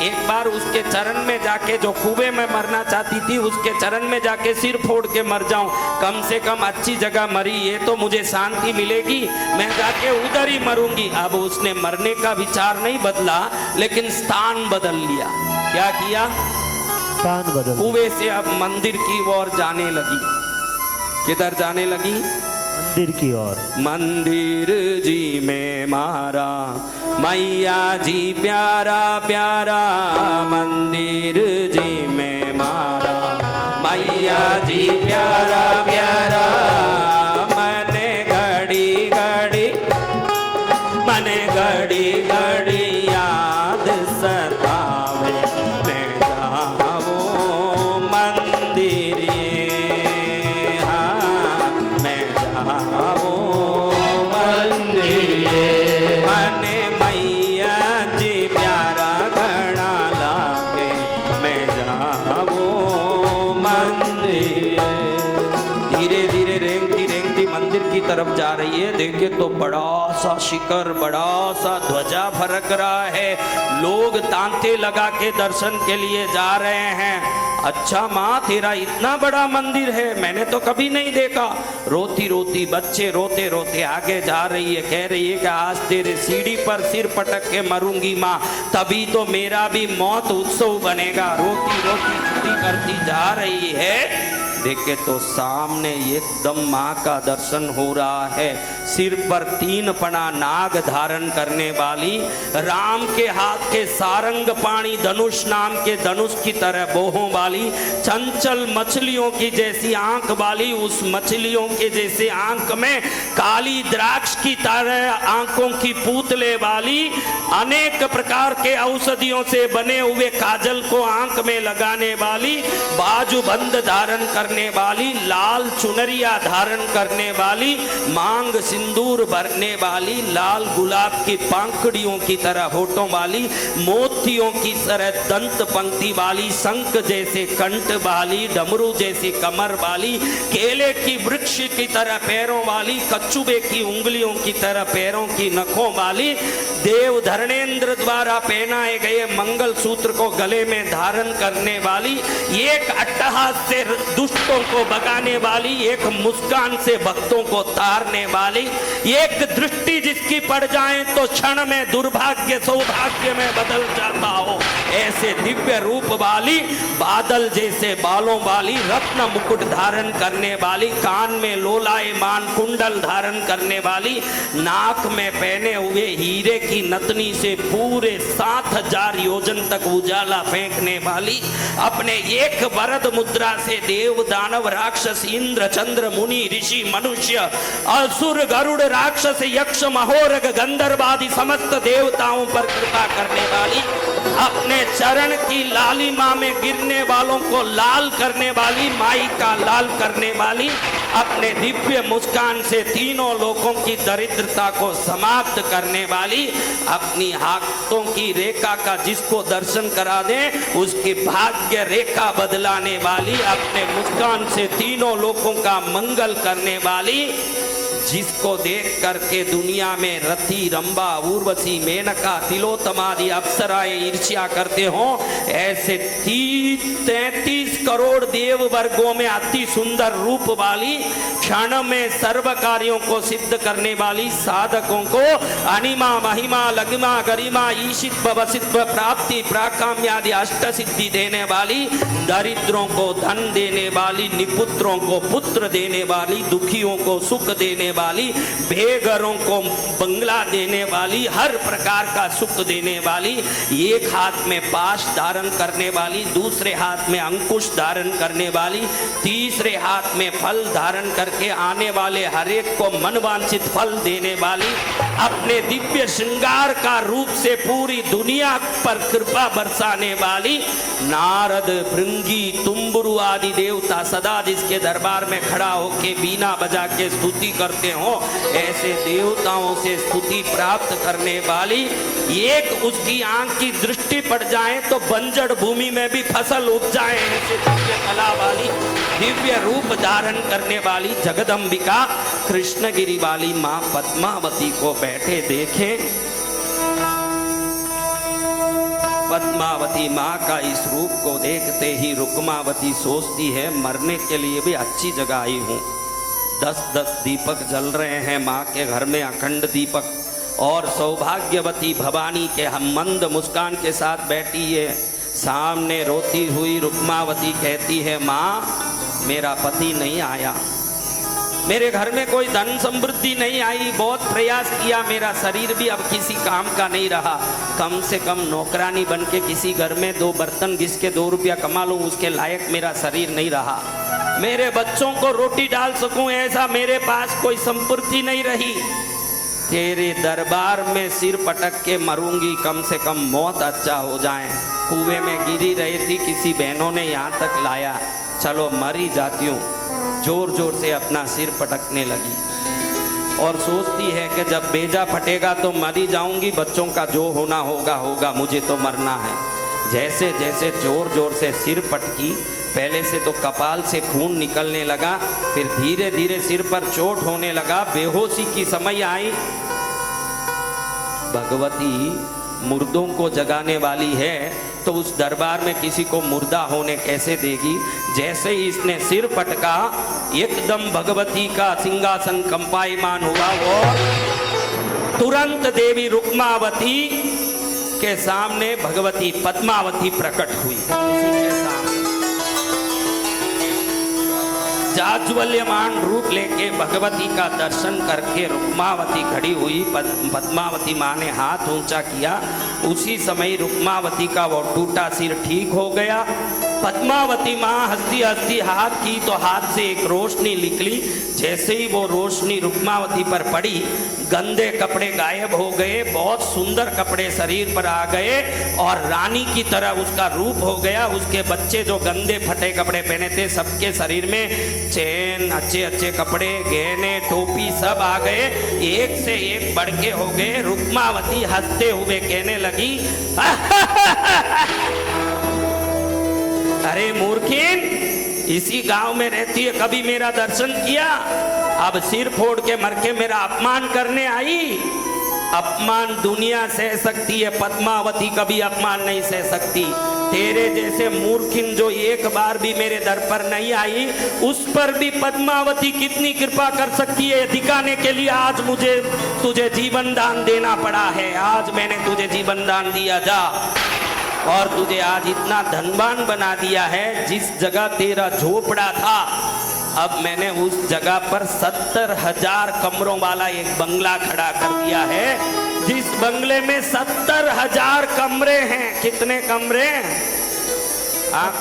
S1: एक बार उसके चरण में जाके, जो कुएं में मरना चाहती थी उसके चरण में जाके सिर फोड़ के मर जाऊं, कम से कम अच्छी जगह मरी, ये तो मुझे शांति मिलेगी, मैं जाके उधर ही मरूंगी। अब उसने मरने का विचार नहीं बदला, लेकिन स्थान बदल लिया। क्या किया?
S2: स्थान बदल।
S1: कुएं से अब मंदिर की ओर जाने लगी। किधर जाने लगी?
S2: मंदिर की ओर।
S1: मंदिर जी में मारा मैया जी प्यारा प्यारा, मंदिर जी में मारा मैया जी प्यारा प्यारा। मने घड़ी घड़ी, मने घड़ी घड़ी याद सतावे, मैं जाऊं मंदिर, हाँ मैं जाऊं मंदिर। मने मैया जी प्यारा घड़ा लागे, मैं जाऊं मंदिर। धीरे धीरे रेंगती रेंगती मंदिर की तरफ जा रही है। देखे तो बड़ा सा शिखर, बड़ा सा ध्वजा फरक रहा है। लोग तांते लगा के दर्शन के लिए जा रहे हैं। अच्छा माँ, तेरा इतना बड़ा मंदिर है, मैंने तो कभी नहीं देखा। रोती रोती, बच्चे रोते रोते आगे जा रही है। कह रही है कि आज तेरे सीढ़ी पर सिर पटक के मरूंगी माँ, तभी तो मेरा भी मौत उत्सव बनेगा। रोती रोती छुट्टी करती जा रही है। देखे तो सामने एकदम माँ का दर्शन हो रहा है। सिर पर 3 फणा नाग धारण करने वाली, राम के हाथ के सारंग पाणी धनुष नाम के धनुष की तरह बोहों वाली, चंचल मछलियों की जैसी आंख वाली, उस मछलियों के जैसे आंख में काली द्राक्ष की तरह आंखों की पूतले वाली, अनेक प्रकार के औषधियों से बने हुए काजल को आंख में लगाने वाली, बाजूबंद धारण करने वाली, लाल चुनरिया धारण करने वाली, मांग सिंदूर भरने वाली, लाल गुलाब की पंखुड़ियों की तरह होठों वाली, मोतियों की तरह दंत पंक्ति वाली, शंख जैसे कंठ वाली, डमरू जैसी कमर वाली, केले की वृक्ष की तरह पैरों वाली, कच्छुबे की उंगलियों की तरह पैरों की नखों वाली, देवधर धर्मेंद्र द्वारा पहनाए गए मंगल सूत्र को गले में धारण करने वाली, एक अट्टहास से दुष्टों को भगाने वाली, एक मुस्कान से भक्तों को तारने वाली, एक दृष्टि जिसकी पड़ जाए तो क्षण में दुर्भाग्य सौभाग्य में बदल जाता हो, ऐसे दिव्य रूप वाली, बादल जैसे बालों वाली, रत्न मुकुट धारण करने वाली, कान में लोलायमान कुंडल धारण करने वाली, नाक में पहने हुए हीरे की नतनी से पूरे 7000 योजन तक उजाला फेंकने वाली, अपने एक वरद मुद्रा से देव दानव राक्षस इंद्र चंद्र मुनि ऋषि मनुष्य असुर गरुड़ राक्षस यक्ष महोरग गंधर्व आदि समस्त देवताओं पर कृपा करने वाली, अपने चरण की लालिमा में गिरने वालों को लाल करने वाली, माई का लाल करने वाली, अपने दिव्य मुस्कान से तीनों लोगों की दरिद्रता को समाप्त करने वाली, अपनी हाथों की रेखा का जिसको दर्शन करा दे उसकी भाग्य रेखा बदलाने वाली, अपने मुस्कान से तीनों लोगों का मंगल करने वाली, जिसको देख करके दुनिया में रति रंबा उर्वशी मेनका तिलोत्तमादि अप्सराएं ईर्ष्या करते हो, ऐसे 33 करोड़ देव वर्गों में अति सुंदर रूप वाली, क्षण में सर्व कार्यों को सिद्ध करने वाली, साधकों को अनिमा महिमा लगिमा गरिमा ईशित्व वसित्व प्राप्ति प्राकाम्यादि अष्ट सिद्धि देने वाली, दरिद्रों को धन देने वाली, निपुत्रों को पुत्र देने वाली, दुखियों को सुख देने वाली, बेघरों को बंगला देने वाली, हर प्रकार का सुख देने वाली, एक हाथ में पाश धारण करने वाली, दूसरे हाथ में अंकुश धारण करने वाली, तीसरे हाथ में फल धारण करके आने वाले हर एक को मनवांछित फल देने वाली, अपने दिव्य श्रृंगार का रूप से पूरी दुनिया पर कृपा बरसाने वाली, नारद भृंगी तुम्बुरु आदि देवता सदा जिसके दरबार में खड़ा होके बीना बजा के स्तुति करते हो, ऐसे देवताओं से स्तुति प्राप्त करने वाली, एक उसकी आंख की दृष्टि पड़ जाए तो बंजर भूमि में भी फसल उग जाए, ऐसे दिव्य कला वाली, दिव्य रूप धारण करने वाली जगदम्बिका कृष्णगिरी वाली मां पद्मावती को बैठे देखें। पद्मावती माँ का इस रूप को देखते ही रुक्मावती सोचती है मरने के लिए भी अच्छी जगह आई हूँ। 10-10 दीपक जल रहे हैं माँ के घर में, अखंड दीपक, और सौभाग्यवती भवानी के हम मंद मुस्कान के साथ बैठी है। सामने रोती हुई रुक्मावती कहती है माँ मेरा पति नहीं आया, मेरे घर में कोई धन समृद्धि नहीं आई, बहुत प्रयास किया, मेरा शरीर भी अब किसी काम का नहीं रहा, कम से कम नौकरानी बन के किसी घर में 2 बर्तन घिस के 2 रुपया कमा लूँ उसके लायक मेरा शरीर नहीं रहा, मेरे बच्चों को रोटी डाल सकूं ऐसा मेरे पास कोई संपत्ति नहीं रही, तेरे दरबार में सिर पटक के मरूंगी, कम से कम मौत अच्छा हो जाए। कुएं में गिरी रही थी, किसी बहनों ने यहाँ तक लाया, चलो मरी जाती हूँ। जोर जोर से अपना सिर पटकने लगी और सोचती है कि जब बेजा फटेगा तो मरी जाऊंगी, बच्चों का जो होना होगा होगा, मुझे तो मरना है। जैसे जैसे जोर जोर से सिर पटकी, पहले से तो कपाल से खून निकलने लगा, फिर धीरे धीरे सिर पर चोट होने लगा, बेहोशी की समय आई। भगवती मुर्दों को जगाने वाली है तो उस दरबार में किसी को मुर्दा होने कैसे देगी। जैसे ही इसने सिर पटका एकदम भगवती का सिंहासन कंपायमान हुआ और तुरंत देवी रुक्मावती के सामने भगवती पद्मावती प्रकट हुई। उसी के सामने जाज्वल्यमान रूप लेके भगवती का दर्शन करके रुक्मावती खड़ी हुई। पद्मावती माँ ने हाथ ऊंचा किया, उसी समय रुक्मावती का वो टूटा सिर ठीक हो गया। पद्मावती माँ हंसती हंसती हाथ की तो हाथ से एक रोशनी निकली। जैसे ही वो रोशनी रुक्मावती पर पड़ी, गंदे कपड़े गायब हो गए, बहुत सुंदर कपड़े शरीर पर आ गए और रानी की तरह उसका रूप हो गया। उसके बच्चे जो गंदे फटे कपड़े पहने थे, सबके शरीर में चैन, अच्छे अच्छे कपड़े, गहने, टोपी सब आ गए, एक से एक बढ़ के हो गए। रुक्मावती हंसते हुए कहने लगी, अरे मूर्खिन, इसी गांव में रहती है, कभी मेरा दर्शन किया, अब सिर फोड़ के मर के मेरा अपमान करने आई। अपमान दुनिया सह सकती है, पद्मावती कभी अपमान नहीं सह सकती। तेरे जैसे मूर्खिन जो एक बार भी मेरे दर पर नहीं आई, उस पर भी पद्मावती कितनी कृपा कर सकती है दिखाने के लिए आज मुझे तुझे जीवन दान देना पड़ा है। आज मैंने तुझे जीवन दान दिया, जा, और तुझे आज इतना धनवान बना दिया है। जिस जगह तेरा झोपड़ा था, अब मैंने उस जगह पर 70,000 कमरों वाला एक बंगला खड़ा कर दिया है। जिस बंगले में 70,000 कमरे हैं। कितने कमरे?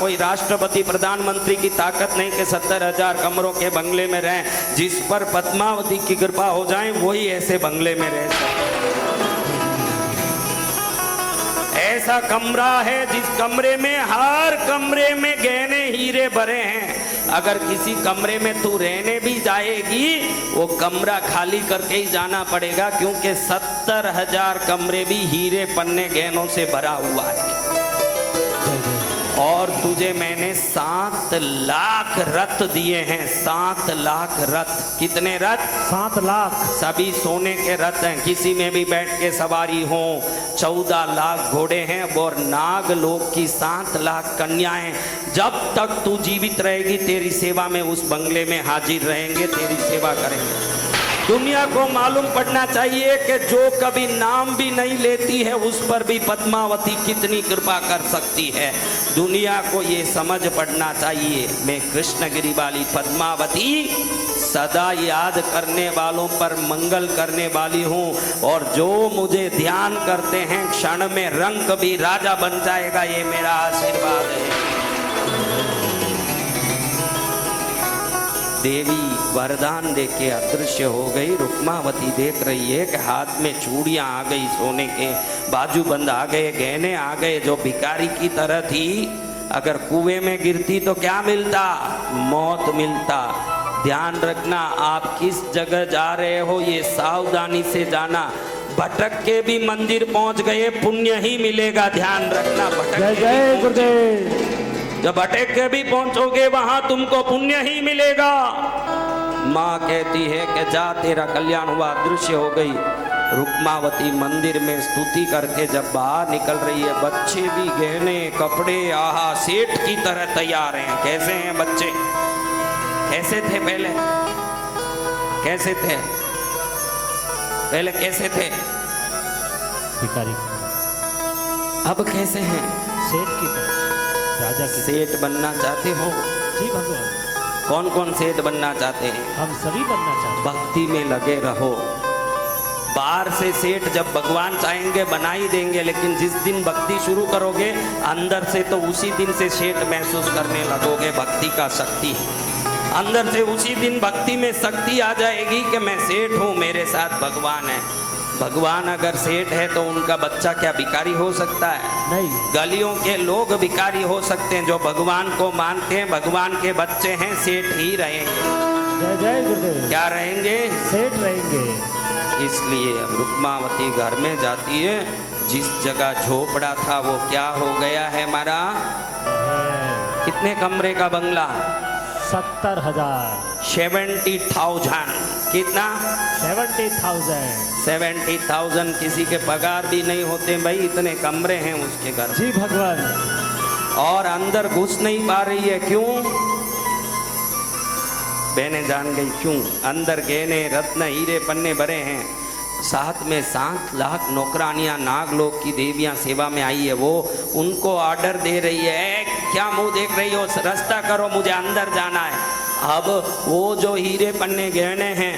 S1: कोई राष्ट्रपति प्रधानमंत्री की ताकत नहीं कि 70,000 कमरों के बंगले में रहें। जिस पर पद्मावती की कृपा हो जाए वही ऐसे बंगले में रह सकते। ऐसा कमरा है जिस कमरे में हर कमरे में गहने हीरे भरे हैं। अगर किसी कमरे में तू रहने भी जाएगी, वो कमरा खाली करके ही जाना पड़ेगा, क्योंकि 70,000 कमरे भी हीरे पन्ने गहनों से भरा हुआ है। और तुझे मैंने 7 लाख रथ दिए हैं। 7 लाख रथ। कितने रथ?
S2: 7 लाख।
S1: सभी सोने के रथ हैं, किसी में भी बैठ के सवारी हो। 14 लाख घोड़े हैं और नाग लोक की 7 लाख कन्याएं। जब तक तू जीवित रहेगी तेरी सेवा में उस बंगले में हाजिर रहेंगे, तेरी सेवा करेंगे। दुनिया को मालूम पड़ना चाहिए कि जो कभी नाम भी नहीं लेती है उस पर भी पद्मावती कितनी कृपा कर सकती है। दुनिया को ये समझ पड़ना चाहिए, मैं कृष्णगिरी वाली पद्मावती सदा याद करने वालों पर मंगल करने वाली हूँ। और जो मुझे ध्यान करते हैं क्षण में रंग भी राजा बन जाएगा, ये मेरा आशीर्वाद है। देवी वरदान देके अदृश्य हो गई। रुक्मावती देख रही है कि हाथ में चूड़ियां आ गई सोने के, बाजूबंद आ गए, गहने आ गए। जो भिखारी की तरह थी, अगर कुएं में गिरती तो क्या मिलता? मौत मिलता। ध्यान रखना, आप किस जगह जा रहे हो ये सावधानी से जाना। भटक के भी मंदिर पहुंच गए पुण्य ही मिलेगा, ध्यान रखना।
S2: जय गुरुदेव।
S1: जब भटक के भी पहुंचोगे वहां तुमको पुण्य ही मिलेगा। माँ कहती है कि जा, तेरा कल्याण हुआ। दृश्य हो गई। रुक्मावती मंदिर में स्तुति करके जब बाहर निकल रही है, बच्चे भी गहने कपड़े आहा सेठ की तरह तैयार हैं। कैसे हैं बच्चे? कैसे थे पहले? कैसे थे पहले? कैसे थे?
S2: भिखारी।
S1: अब कैसे हैं?
S2: सेठ की तरह, राजा की।
S1: सेठ बनना चाहते हो?
S2: जी भगवान।
S1: कौन कौन सेठ बनना चाहते हैं?
S2: हम सभी बनना चाहते हैं।
S1: भक्ति में लगे रहो। बाहर से सेठ जब भगवान चाहेंगे बना ही देंगे, लेकिन जिस दिन भक्ति शुरू करोगे अंदर से तो उसी दिन से सेठ महसूस करने लगोगे भक्ति का शक्ति। अंदर से उसी दिन भक्ति में शक्ति आ जाएगी कि मैं सेठ हूँ, मेरे साथ भगवान है। भगवान अगर सेठ है तो उनका बच्चा क्या भिखारी हो सकता है?
S2: नहीं।
S1: गलियों के लोग भिखारी हो सकते हैं, जो भगवान को मानते हैं, भगवान के बच्चे हैं, सेठ ही रहेंगे।
S2: जय जय गुरुदेव।
S1: क्या रहेंगे? सेठ
S2: रहेंगे।
S1: इसलिए अब रुक्मावती घर में जाती है। जिस जगह झोपड़ा था वो क्या हो गया है हमारा? कितने कमरे का बंगला?
S2: 70,000।
S1: 70,000। कितना?
S2: 70,000।
S1: 70,000। किसी के पगार भी नहीं होते भाई, इतने कमरे हैं उसके घर।
S2: जी भगवान।
S1: और अंदर घुस नहीं पा रही है, क्यों? बहनें जान गई क्यों। अंदर गहने रत्न हीरे पन्ने भरे हैं। साथ में 7 लाख नौकरानियां नागलोक की देवियां सेवा में आई है। वो उनको ऑर्डर दे रही है, क्या मुंह देख रही हो, रास्ता करो, मुझे अंदर जाना है। अब वो जो हीरे पन्ने गहने हैं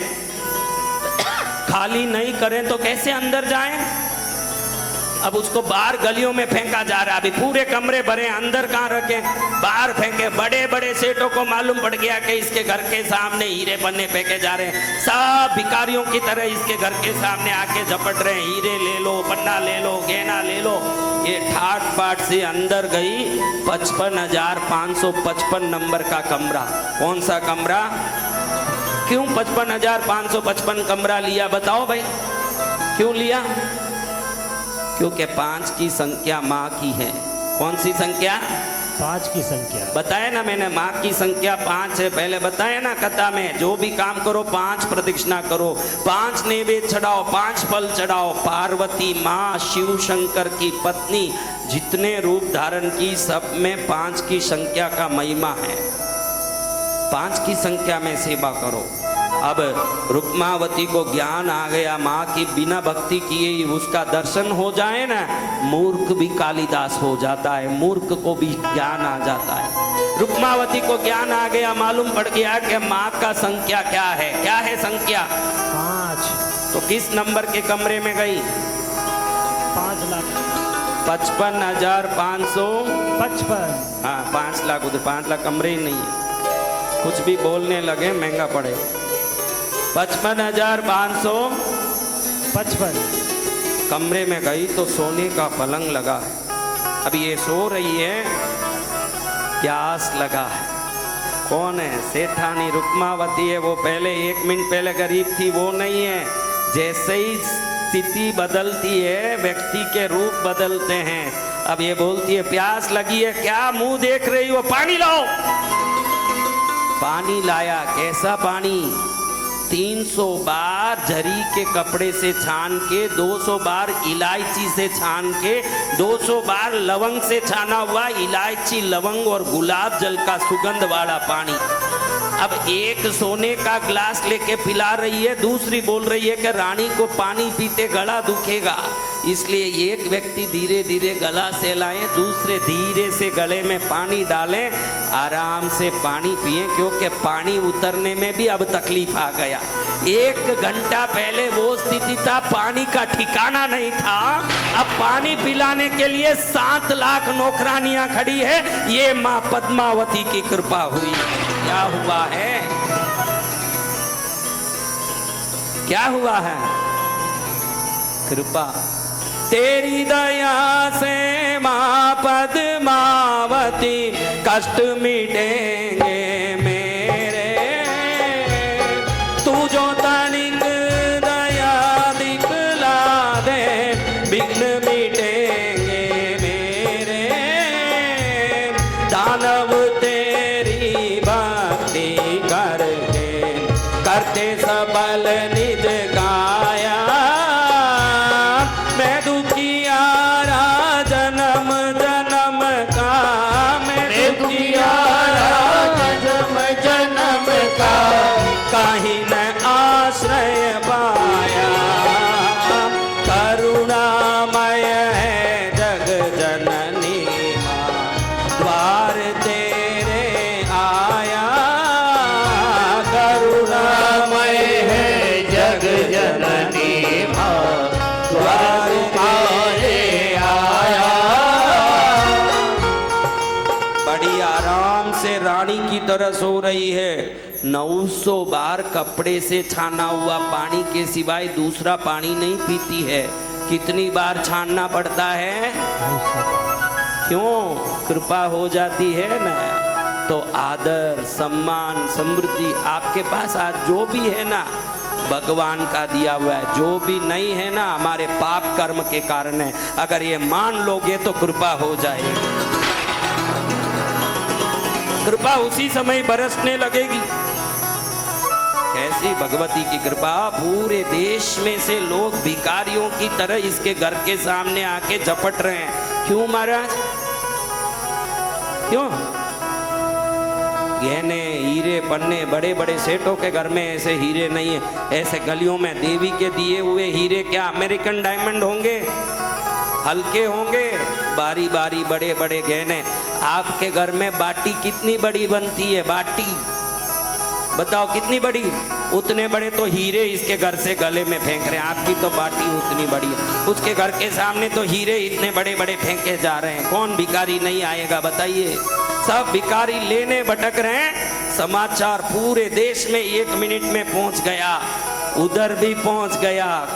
S1: खाली नहीं करें तो कैसे अंदर जाएं? अब उसको बाहर गलियों में फेंका जा रहा है। अभी पूरे कमरे भरे, अंदर कहाँ रखे? बाहर फेंके। बड़े बड़े सेठों को मालूम पड़ गया कि इसके घर के सामने हीरे पन्ने फेंके जा रहे हैं। सब भिखारियों की तरह इसके घर के सामने आके झपट रहे हैं। हीरे ले लो, पन्ना ले लो, गहना ले लो। ये ठाट बाट से अंदर गई। 55,555 नंबर का कमरा। कौन सा कमरा? क्यों 55,555 कमरा लिया बताओ भाई? क्यों लिया? क्योंकि 5 की संख्या माँ की है। कौन सी संख्या?
S2: 5 की संख्या।
S1: बताया ना मैंने, माँ की संख्या 5 है, पहले बताया ना कथा में। जो भी काम करो 5 प्रदक्षिणा करो, 5 नैवेद्य चढ़ाओ, 5 फल चढ़ाओ। पार्वती माँ शिव शंकर की पत्नी जितने रूप धारण की, सब में 5 की संख्या का महिमा है। 5 की संख्या में सेवा करो। अब रुक्मावती को ज्ञान आ गया, माँ की बिना भक्ति किए ही उसका दर्शन हो जाए ना, मूर्ख भी कालिदास हो जाता है, मूर्ख को भी ज्ञान आ जाता है। रुक्मावती को ज्ञान आ गया, मालूम पड़ गया कि माँ का संख्या क्या है। क्या है संख्या?
S2: 5।
S1: तो किस नंबर के कमरे में गई?
S2: 5,55,555।
S1: हाँ 5 लाख, उधर 5 लाख कमरे ही नहीं है, कुछ भी बोलने लगे महंगा पड़े। 55,555 कमरे में गई तो सोने का पलंग लगा है। अब ये सो रही है, प्यास लगा है। कौन है? सेठानी रुक्मावती है। वो पहले 1 मिनट पहले गरीब थी, वो नहीं है। जैसे ही स्थिति बदलती है, व्यक्ति के रूप बदलते हैं। अब ये बोलती है प्यास लगी है, क्या मुंह देख रही हो, पानी लाओ। पानी लाया। कैसा पानी? 300 बार झरी के कपड़े से छान के, 200 बार इलायची से छान के, 200 बार लवंग से छाना हुआ इलायची, लवंग और गुलाब जल का सुगंध वाला पानी। अब एक सोने का ग्लास लेके पिला रही है, दूसरी बोल रही है कि रानी को पानी पीते गला दुखेगा। इसलिए एक व्यक्ति धीरे धीरे गला सहलाए, दूसरे धीरे से गले में पानी डालें, आराम से पानी पिए, क्योंकि पानी उतरने में भी अब तकलीफ आ गया। 1 घंटा पहले वो स्थिति था, पानी का ठिकाना नहीं था। अब पानी पिलाने के लिए 7 लाख नौकरानियां खड़ी है। ये माँ पद्मावती की कृपा हुई। क्या हुआ है? क्या हुआ है? कृपा। तेरी दया से माँ पद्मावती कष्ट मिटेंगे मेरे। तू जो तनिक दया दिखला दे, विघ्न मिटेंगे मेरे। दानव तेरी भक्ति करके करते सबल निज काया। मैं दुखियारा जन्म जन्म का, मैं दुखियारा जन्म जन्म का, कहीं न आश्रय पाया। करुणामय है जग जननी माँ, द्वार तेरे आया। करुणामय है जग जननी माँ, द्वार तेरे आया। बड़ी आराम से रानी की तरह सो रही है। 900 बार कपड़े से छाना हुआ पानी के सिवाय दूसरा पानी नहीं पीती है। कितनी बार छानना पड़ता है? क्यों? कृपा हो जाती है ना। तो आदर, सम्मान, समृद्धि आपके पास आज जो भी है ना, भगवान का दिया हुआ है। जो भी नहीं है ना, हमारे पाप कर्म के कारण है। अगर ये मान लोगे तो कृपा हो जाएगी। कृपा उसी समय बरसने लगेगी। कैसी भगवती की कृपा! पूरे देश में से लोग भिखारियों की तरह इसके घर के सामने आके झपट रहे हैं। क्यों महाराज? क्यों? गहने, हीरे, पन्ने, बड़े बड़े सेठों के घर में ऐसे हीरे नहीं है। ऐसे गलियों में देवी के दिए हुए हीरे क्या अमेरिकन डायमंड होंगे? हल्के होंगे। बारी बारी बड़े बड़े गहने। आपके घर में बाटी कितनी बड़ी बनती है? बाटी बताओ कितनी बड़ी? उतने बड़े तो हीरे इसके घर से गले में फेंक रहे हैं। आपकी तो बाटी उतनी बड़ी है, उसके घर के सामने तो हीरे इतने बड़े बड़े फेंके जा रहे हैं। कौन भिखारी नहीं आएगा बताइए? सब भिखारी लेने भटक रहे हैं। समाचार पूरे देश में 1 मिनट में पहुंच गया। उधर भी पहुंच गया।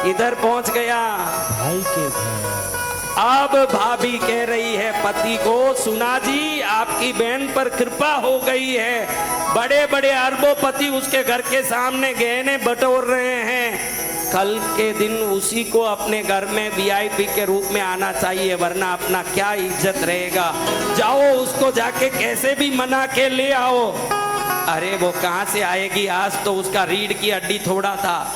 S1: इधर पहुंच गया
S2: भाई के घर।
S1: अब भाभी कह रही है पति को, सुना जी आपकी बहन पर कृपा हो गई है। बड़े बड़े अरबोपति उसके घर के सामने गहने बटोर रहे हैं। कल के दिन उसी को अपने घर में वीआईपी के रूप में आना चाहिए, वरना अपना क्या इज्जत रहेगा। जाओ उसको जाके कैसे भी मना के ले आओ। अरे वो कहाँ से आएगी, आज तो उसका रीढ़ की हड्डी थोड़ा था।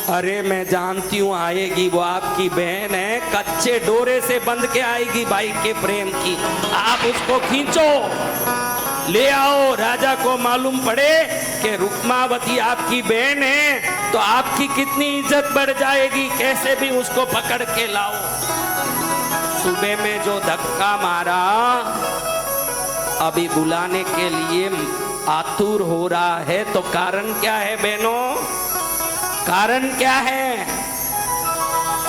S1: अरे मैं जानती हूँ आएगी, वो आपकी बहन है, कच्चे डोरे से बंध के आएगी भाई के प्रेम की। आप उसको खींचो, ले आओ। राजा को मालूम पड़े कि रुक्मावती आपकी बहन है तो आपकी कितनी इज्जत बढ़ जाएगी। कैसे भी उसको पकड़ के लाओ। सुबह में जो धक्का मारा, अभी बुलाने के लिए आतुर हो रहा है, तो कारण क्या है बहनों? कारण क्या है?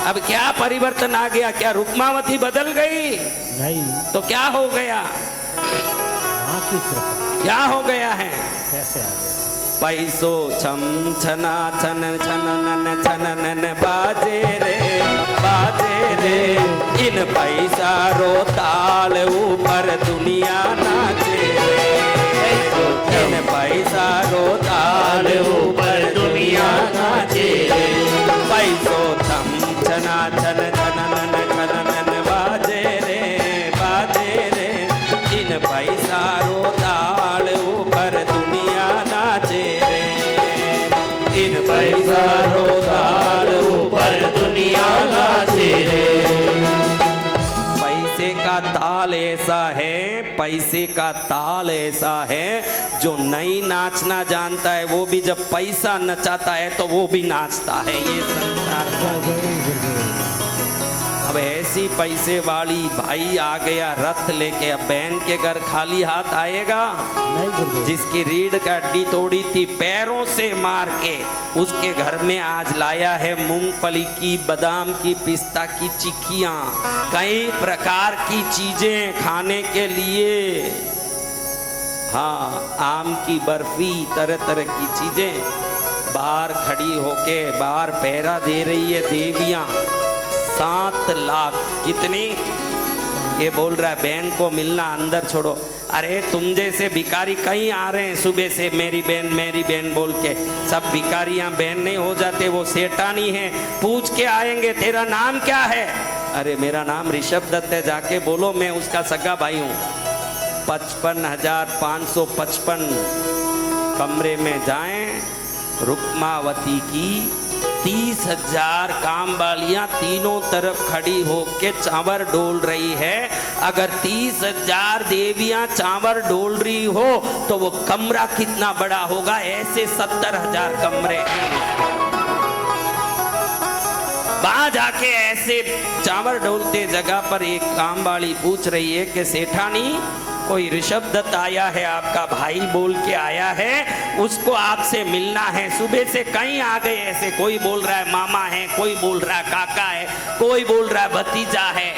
S1: अब क्या परिवर्तन आ गया? क्या रुक्मावती बदल गई?
S2: नहीं,
S1: तो क्या हो गया?
S2: माँ की कृपा।
S1: क्या हो गया है?
S2: कैसे आ गया?
S1: पैसो छम छना छन छनन छनन बाजे रे इन पैसा रो ताल ऊपर दुनिया नाचे रे। इन पैसा रो ताल ऊपर दुनिया नाचे रे। पैसो छम छना छन छनन छनन बाजे रे इन पैसा रो ताल ऊपर दुनिया नाचे रे। इन पैसा रो ताल ऊपर दुनिया नाचे रे। पैसे का ताल ऐसा है, पैसे का ताल ऐसा है, जो नहीं नाचना जानता है वो भी जब पैसा नचाता है तो वो भी नाचता है। ये संसार का। अब ऐसी पैसे वाली भाई आ गया रथ लेके, अब बहन के घर खाली हाथ आएगा?
S2: नहीं गुरुदेव।
S1: जिसकी रीढ़ का हड्डी तोड़ी थी पैरों से मार के, उसके घर में आज लाया है मूंगफली की, बादाम की, पिस्ता की चिक्कियां, कई प्रकार की चीजें खाने के लिए। हाँ, आम की बर्फी, तरह तरह की चीजें। बाहर खड़ी होके बाहर पहरा दे रही है देवियां। 7 लाख कितनी? ये बोल रहा है बहन को मिलना अंदर छोड़ो। अरे तुम जैसे भिखारी कहीं आ रहे हैं सुबह से मेरी बहन बोल के। सब भिखारियां बहन नहीं हो जाते, वो सेठानी है। पूछ के आएंगे तेरा नाम क्या है? अरे मेरा नाम ऋषभ दत्त है, जाके बोलो मैं उसका सगा भाई हूँ। 55,555 कमरे में जाएं, रुक्मावती की 30,000 काम वालियां तीनों तरफ खड़ी होके चावल डोल रही है। अगर 30,000 देवियां चावल डोल रही हो तो वो कमरा कितना बड़ा होगा? ऐसे 70,000 कमरे हैं। वहां जाके ऐसे चावल डोलते जगह पर एक काम वाली पूछ रही है कि सेठानी, कोई ऋषभ दत्त आया है, आपका भाई बोल के आया है, उसको आपसे मिलना है। सुबह से कहीं आ गए ऐसे, कोई बोल रहा है मामा है, कोई बोल रहा है काका है, कोई बोल रहा है भतीजा है।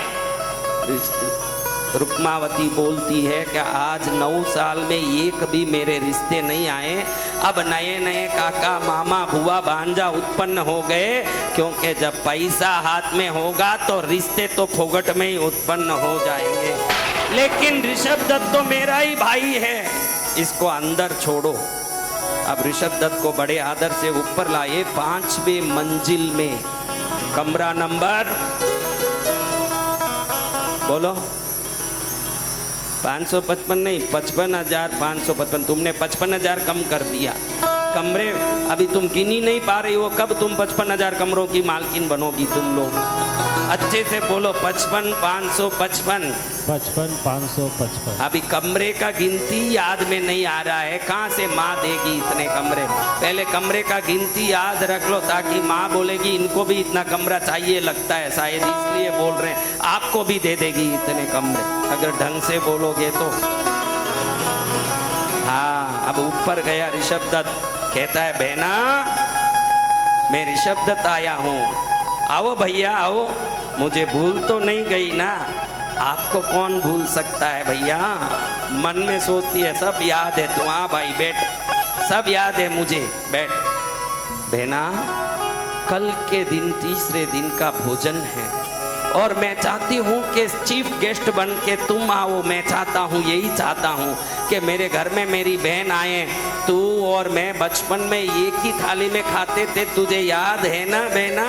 S1: रुक्मावती बोलती है कि आज 9 साल में एक भी मेरे रिश्ते नहीं आए। अब नए नए काका मामा बुआ भांजा उत्पन्न हो गए, क्योंकि जब पैसा हाथ में होगा तो रिश्ते तो फोगट में ही उत्पन्न हो जाएंगे। लेकिन ऋषभ दत्त तो मेरा ही भाई है, इसको अंदर छोड़ो। अब ऋषभ दत्त को बड़े आदर से ऊपर लाए 5वें मंजिल में, कमरा नंबर बोलो 555 नहीं, 55,555। तुमने 55,000 कम कर दिया। कमरे अभी तुम गिन ही नहीं पा रही हो, कब तुम 55,000 कमरों की मालकिन बनोगी तुम लोग? अच्छे से बोलो 55,555।
S2: 55,555।
S1: अभी कमरे का गिनती याद में नहीं आ रहा है, कहाँ से माँ देगी इतने कमरे? पहले कमरे का गिनती याद रख लो, ताकि माँ बोलेगी इनको भी इतना कमरा चाहिए लगता है, शायद इसलिए बोल रहे हैं, आपको भी दे देगी इतने कमरे अगर ढंग से बोलोगे तो। हाँ, अब ऊपर गया ऋषभ दत्त, कहता है बहना मैं ऋषभ दत्त आया हूँ, आओ भैया आओ, मुझे भूल तो नहीं गई ना? आपको कौन भूल सकता है भैया, मन में सोचती है सब याद है। तू हाँ भाई बैठ, सब याद है मुझे, बैठ। बहना कल के दिन तीसरे दिन का भोजन है, और मैं चाहती हूँ कि चीफ गेस्ट बन के तुम आओ। मैं चाहता हूँ, यही चाहता हूँ कि मेरे घर में मेरी बहन आए। तू और मैं बचपन में एक ही थाली में खाते थे, तुझे याद है ना बहना?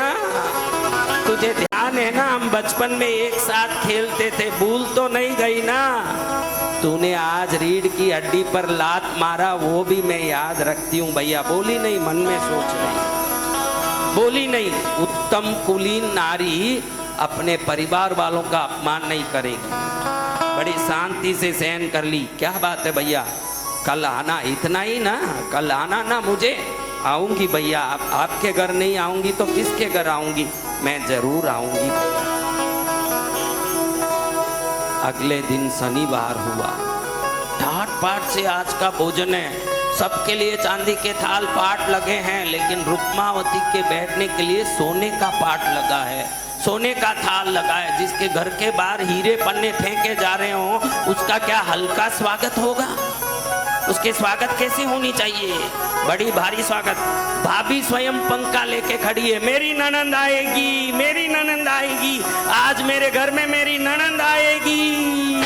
S1: तुझे ध्यान है ना, हम बचपन में एक साथ खेलते थे, भूल तो नहीं गई ना? तूने आज रीढ़ की हड्डी पर लात मारा, वो भी मैं याद रखती हूँ भैया। बोली नहीं, मन में सोच रही, बोली नहीं। उत्तम कुलीन नारी अपने परिवार वालों का अपमान नहीं करेगी, बड़ी शांति से सहन कर ली। क्या बात है भैया, कल आना, इतना ही ना, कल आना ना। मुझे आऊंगी भैया, आपके घर नहीं आऊंगी तो किसके घर आऊंगी? मैं जरूर आऊंगी। अगले दिन शनिवार हुआ, ठाट पाट से आज का भोजन है, सबके लिए चांदी के थाल पाट लगे हैं, लेकिन रुक्मावती के बैठने के लिए सोने का पाट लगा है, सोने का थाल लगा है। जिसके घर के बाहर हीरे पन्ने फेंके जा रहे हो, उसका क्या हल्का स्वागत होगा? उसके स्वागत कैसी होनी चाहिए? बड़ी भारी स्वागत। भाभी स्वयं पंखा लेके खड़ी है, मेरी ननंद आएगी, मेरी ननंद आएगी, आज मेरे घर में मेरी ननंद आएगी।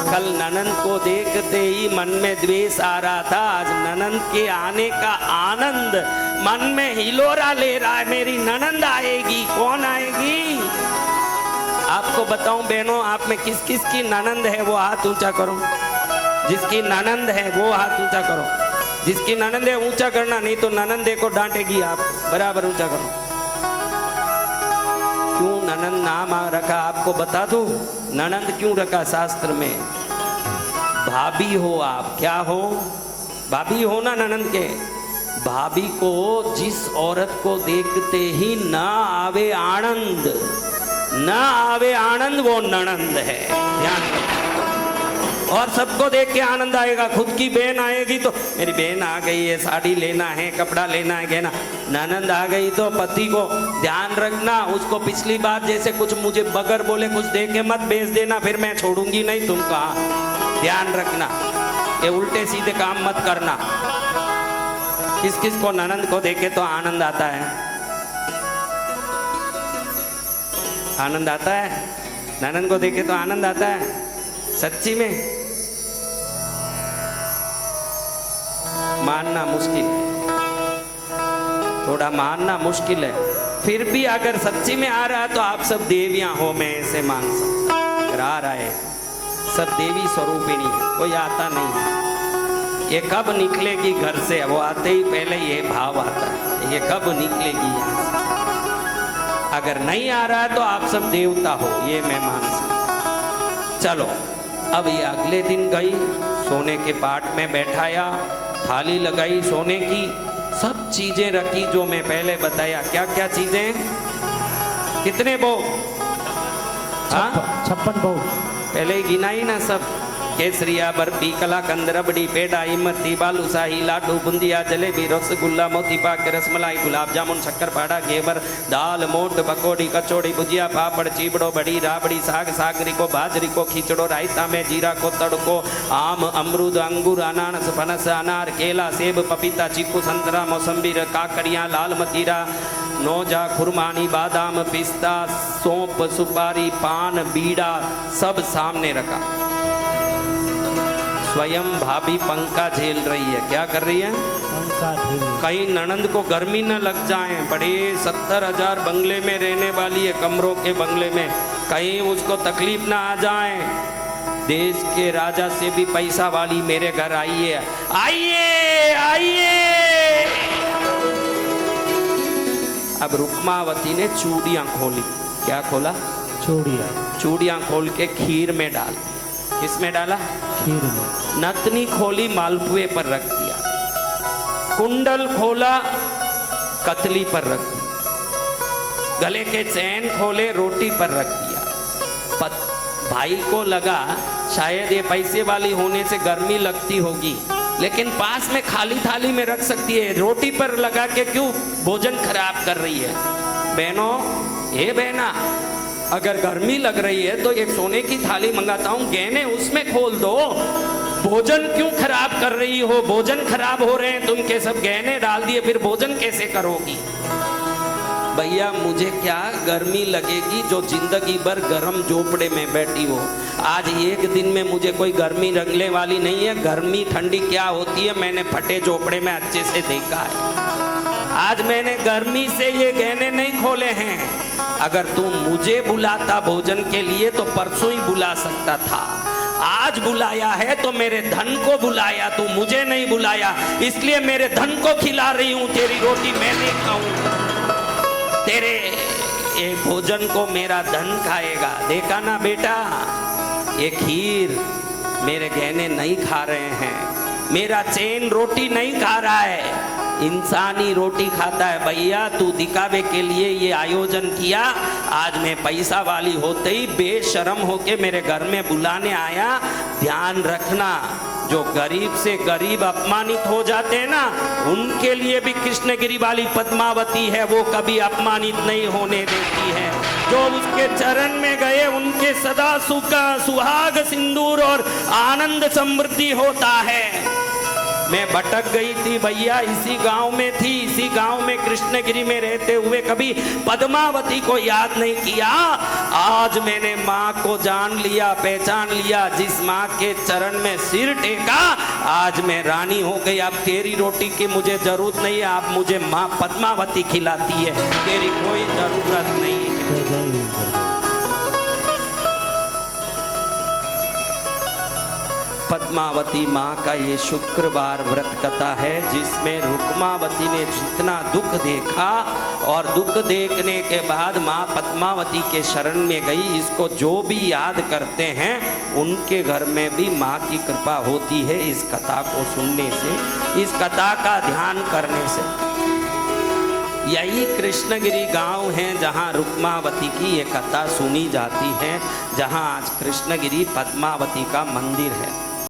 S1: कल ननंद को देखते ही मन में द्वेष आ रहा था, आज ननंद के आने का आनंद मन में हिलोरा ले रहा है। मेरी ननंद आएगी। कौन आएगी? आपको बताऊं बहनों, आप में किस किस की ननंद है वो हाथ ऊंचा करो। जिसकी ननंद है वो हाथ ऊंचा करो। जिसकी ननंद है ऊंचा करना, नहीं तो ननंदे को डांटेगी आप। बराबर ऊंचा करो। क्यों ननंद नाम रखा आपको बता दूं? ननंद क्यों रखा शास्त्र में? भाभी हो आप, क्या हो? भाभी हो ना ननंद के। भाभी को जिस औरत को देखते ही ना आवे आनंद, ना आवे आनंद, वो ननंद है। ध्यान रखो। और सबको देख के आनंद आएगा। खुद की बहन आएगी तो मेरी बहन आ गई है, साड़ी लेना है, कपड़ा लेना है, गहना। ननंद आ गई तो पति को ध्यान रखना, उसको पिछली बार जैसे कुछ मुझे बगैर बोले कुछ दे के मत भेज देना, फिर मैं छोड़ूंगी नहीं तुमको। ध्यान रखना, ये उल्टे सीधे काम मत करना। किस किस को ननंद को देखे तो आनंद आता है? आनंद आता है? ननंद को देखे तो आनंद आता है? सच्ची में? मानना मुश्किल है, थोड़ा मानना मुश्किल है। फिर भी अगर सच्ची में आ रहा है तो आप सब देवियां हो, मैं ऐसे मान सकता। अगर आ रहा है, सब देवी स्वरूपिणी है, कोई आता नहीं है। ये कब निकलेगी घर से? वो आते ही पहले ये भाव आता है, ये कब निकलेगी यहाँ से? अगर नहीं आ रहा है तो आप सब देवता हो, ये मैं मान सकता। चलो, अब ये अगले दिन गई, सोने के पाट में बैठाया, थाली लगाई सोने की, सब चीजें रखी जो मैं पहले बताया। क्या क्या चीजें? कितने भोग?
S2: 56 भोग
S1: पहले ही गिनाई ना सब। केसरिया, बर्फी, कलाकंद, रबड़ी, पेड़ा, इमरती, बालूशाही, लाडू, बुंदिया, जलेबी, रसगुल्ला, मोतीपाक, रसमलाई, गुलाब जामुन, शक्करपाड़ा, घेवर, दाल, मोट, पकौड़ी, कचौड़ी, भुजिया, पापड़, चीबड़ो, बड़ी, राबड़ी, साग, सागरी को, बाजरी को, खिचड़ो, रायता में जीरा को, तड़को, आम, अमरूद, अंगूर, अनानस, फनस, अनार, केला, सेब, पपीता, चीकू, संतरा, मौसम्बी, काकड़ियाँ, लाल मतीरा, नौजा, खुरमानी, बादाम, पिस्ता, सौंफ, सुपारी, पान, बीड़ा, सब सामने रखा। स्वयं भाभी पंखा झेल रही है। क्या कर रही है?
S2: पंखा झेल।
S1: कहीं ननंद को गर्मी न लग जाए। बड़े 70,000 बंगले में रहने वाली है, कमरों के बंगले में, कहीं उसको तकलीफ ना आ जाए। देश के राजा से भी पैसा वाली मेरे घर आई है। आइए आइए। अब रुक्मावती ने चूड़ियां खोली। क्या खोला?
S2: चूड़ियां।
S1: चूड़ियां खोल के खीर में डाल। किस में डाला?
S2: खीर में।
S1: नतनी खोली, मालपुए पर रख दिया। कुंडल खोला, कतली पर रख दिया। गले के चैन खोले, रोटी पर रख दिया। भाई को लगा शायद ये पैसे वाली होने से गर्मी लगती होगी, लेकिन पास में खाली थाली में रख सकती है। रोटी पर लगा के क्यों भोजन खराब कर रही है? बहनों, हे बहना, अगर गर्मी लग रही है तो एक सोने की थाली मंगाता हूँ, गहने उसमें खोल दो। भोजन क्यों खराब कर रही हो? भोजन खराब हो रहे हैं, तुम के सब गहने डाल दिए, फिर भोजन कैसे करोगी? भैया मुझे क्या गर्मी लगेगी जो जिंदगी भर गर्म झोपड़े में बैठी हो। आज एक दिन में मुझे कोई गर्मी लगने वाली नहीं है। गर्मी ठंडी क्या होती है मैंने फटे झोपड़े में अच्छे से देखा है। आज मैंने गर्मी से ये गहने नहीं खोले हैं। अगर तू मुझे बुलाता भोजन के लिए तो परसों ही बुला सकता था। आज बुलाया है तो मेरे धन को बुलाया, तू मुझे नहीं बुलाया, इसलिए मेरे धन को खिला रही हूं। तेरी रोटी मैं नहीं खाऊं, तेरे ये भोजन को मेरा धन खाएगा। देखा ना बेटा, ये खीर मेरे गहने नहीं खा रहे हैं, मेरा चैन रोटी नहीं खा रहा है, इंसानी रोटी खाता है। भैया तू दिखावे के लिए ये आयोजन किया, आज मैं पैसा वाली होते ही बेशर्म होके मेरे घर में बुलाने आया। ध्यान रखना, जो गरीब से गरीब अपमानित हो जाते हैं ना, उनके लिए भी कृष्णगिरी वाली पद्मावती है, वो कभी अपमानित नहीं होने देती है। जो उसके चरण में गए उनके सदा सुख सुहाग सिंदूर और आनंद समृद्धि होता है। मैं भटक गई थी भैया, इसी गांव में थी, इसी गांव में कृष्णगिरी में रहते हुए कभी पद्मावती को याद नहीं किया। आज मैंने माँ को जान लिया, पहचान लिया, जिस माँ के चरण में सिर टेका आज मैं रानी हो गई। अब तेरी रोटी की मुझे जरूरत नहीं है, आप मुझे माँ पद्मावती खिलाती है, तेरी कोई जरूरत नहीं है। पद्मावती माँ का ये शुक्रवार व्रत कथा है, जिसमें रुक्मावती ने जितना दुख देखा और दुख देखने के बाद माँ पद्मावती के शरण में गई। इसको जो भी याद करते हैं उनके घर में भी माँ की कृपा होती है। इस कथा को सुनने से, इस कथा का ध्यान करने से। यही कृष्णगिरी गांव है जहां रुक्मावती की ये कथा सुनी जाती है, जहां आज कृष्णगिरी पद्मावती का मंदिर है।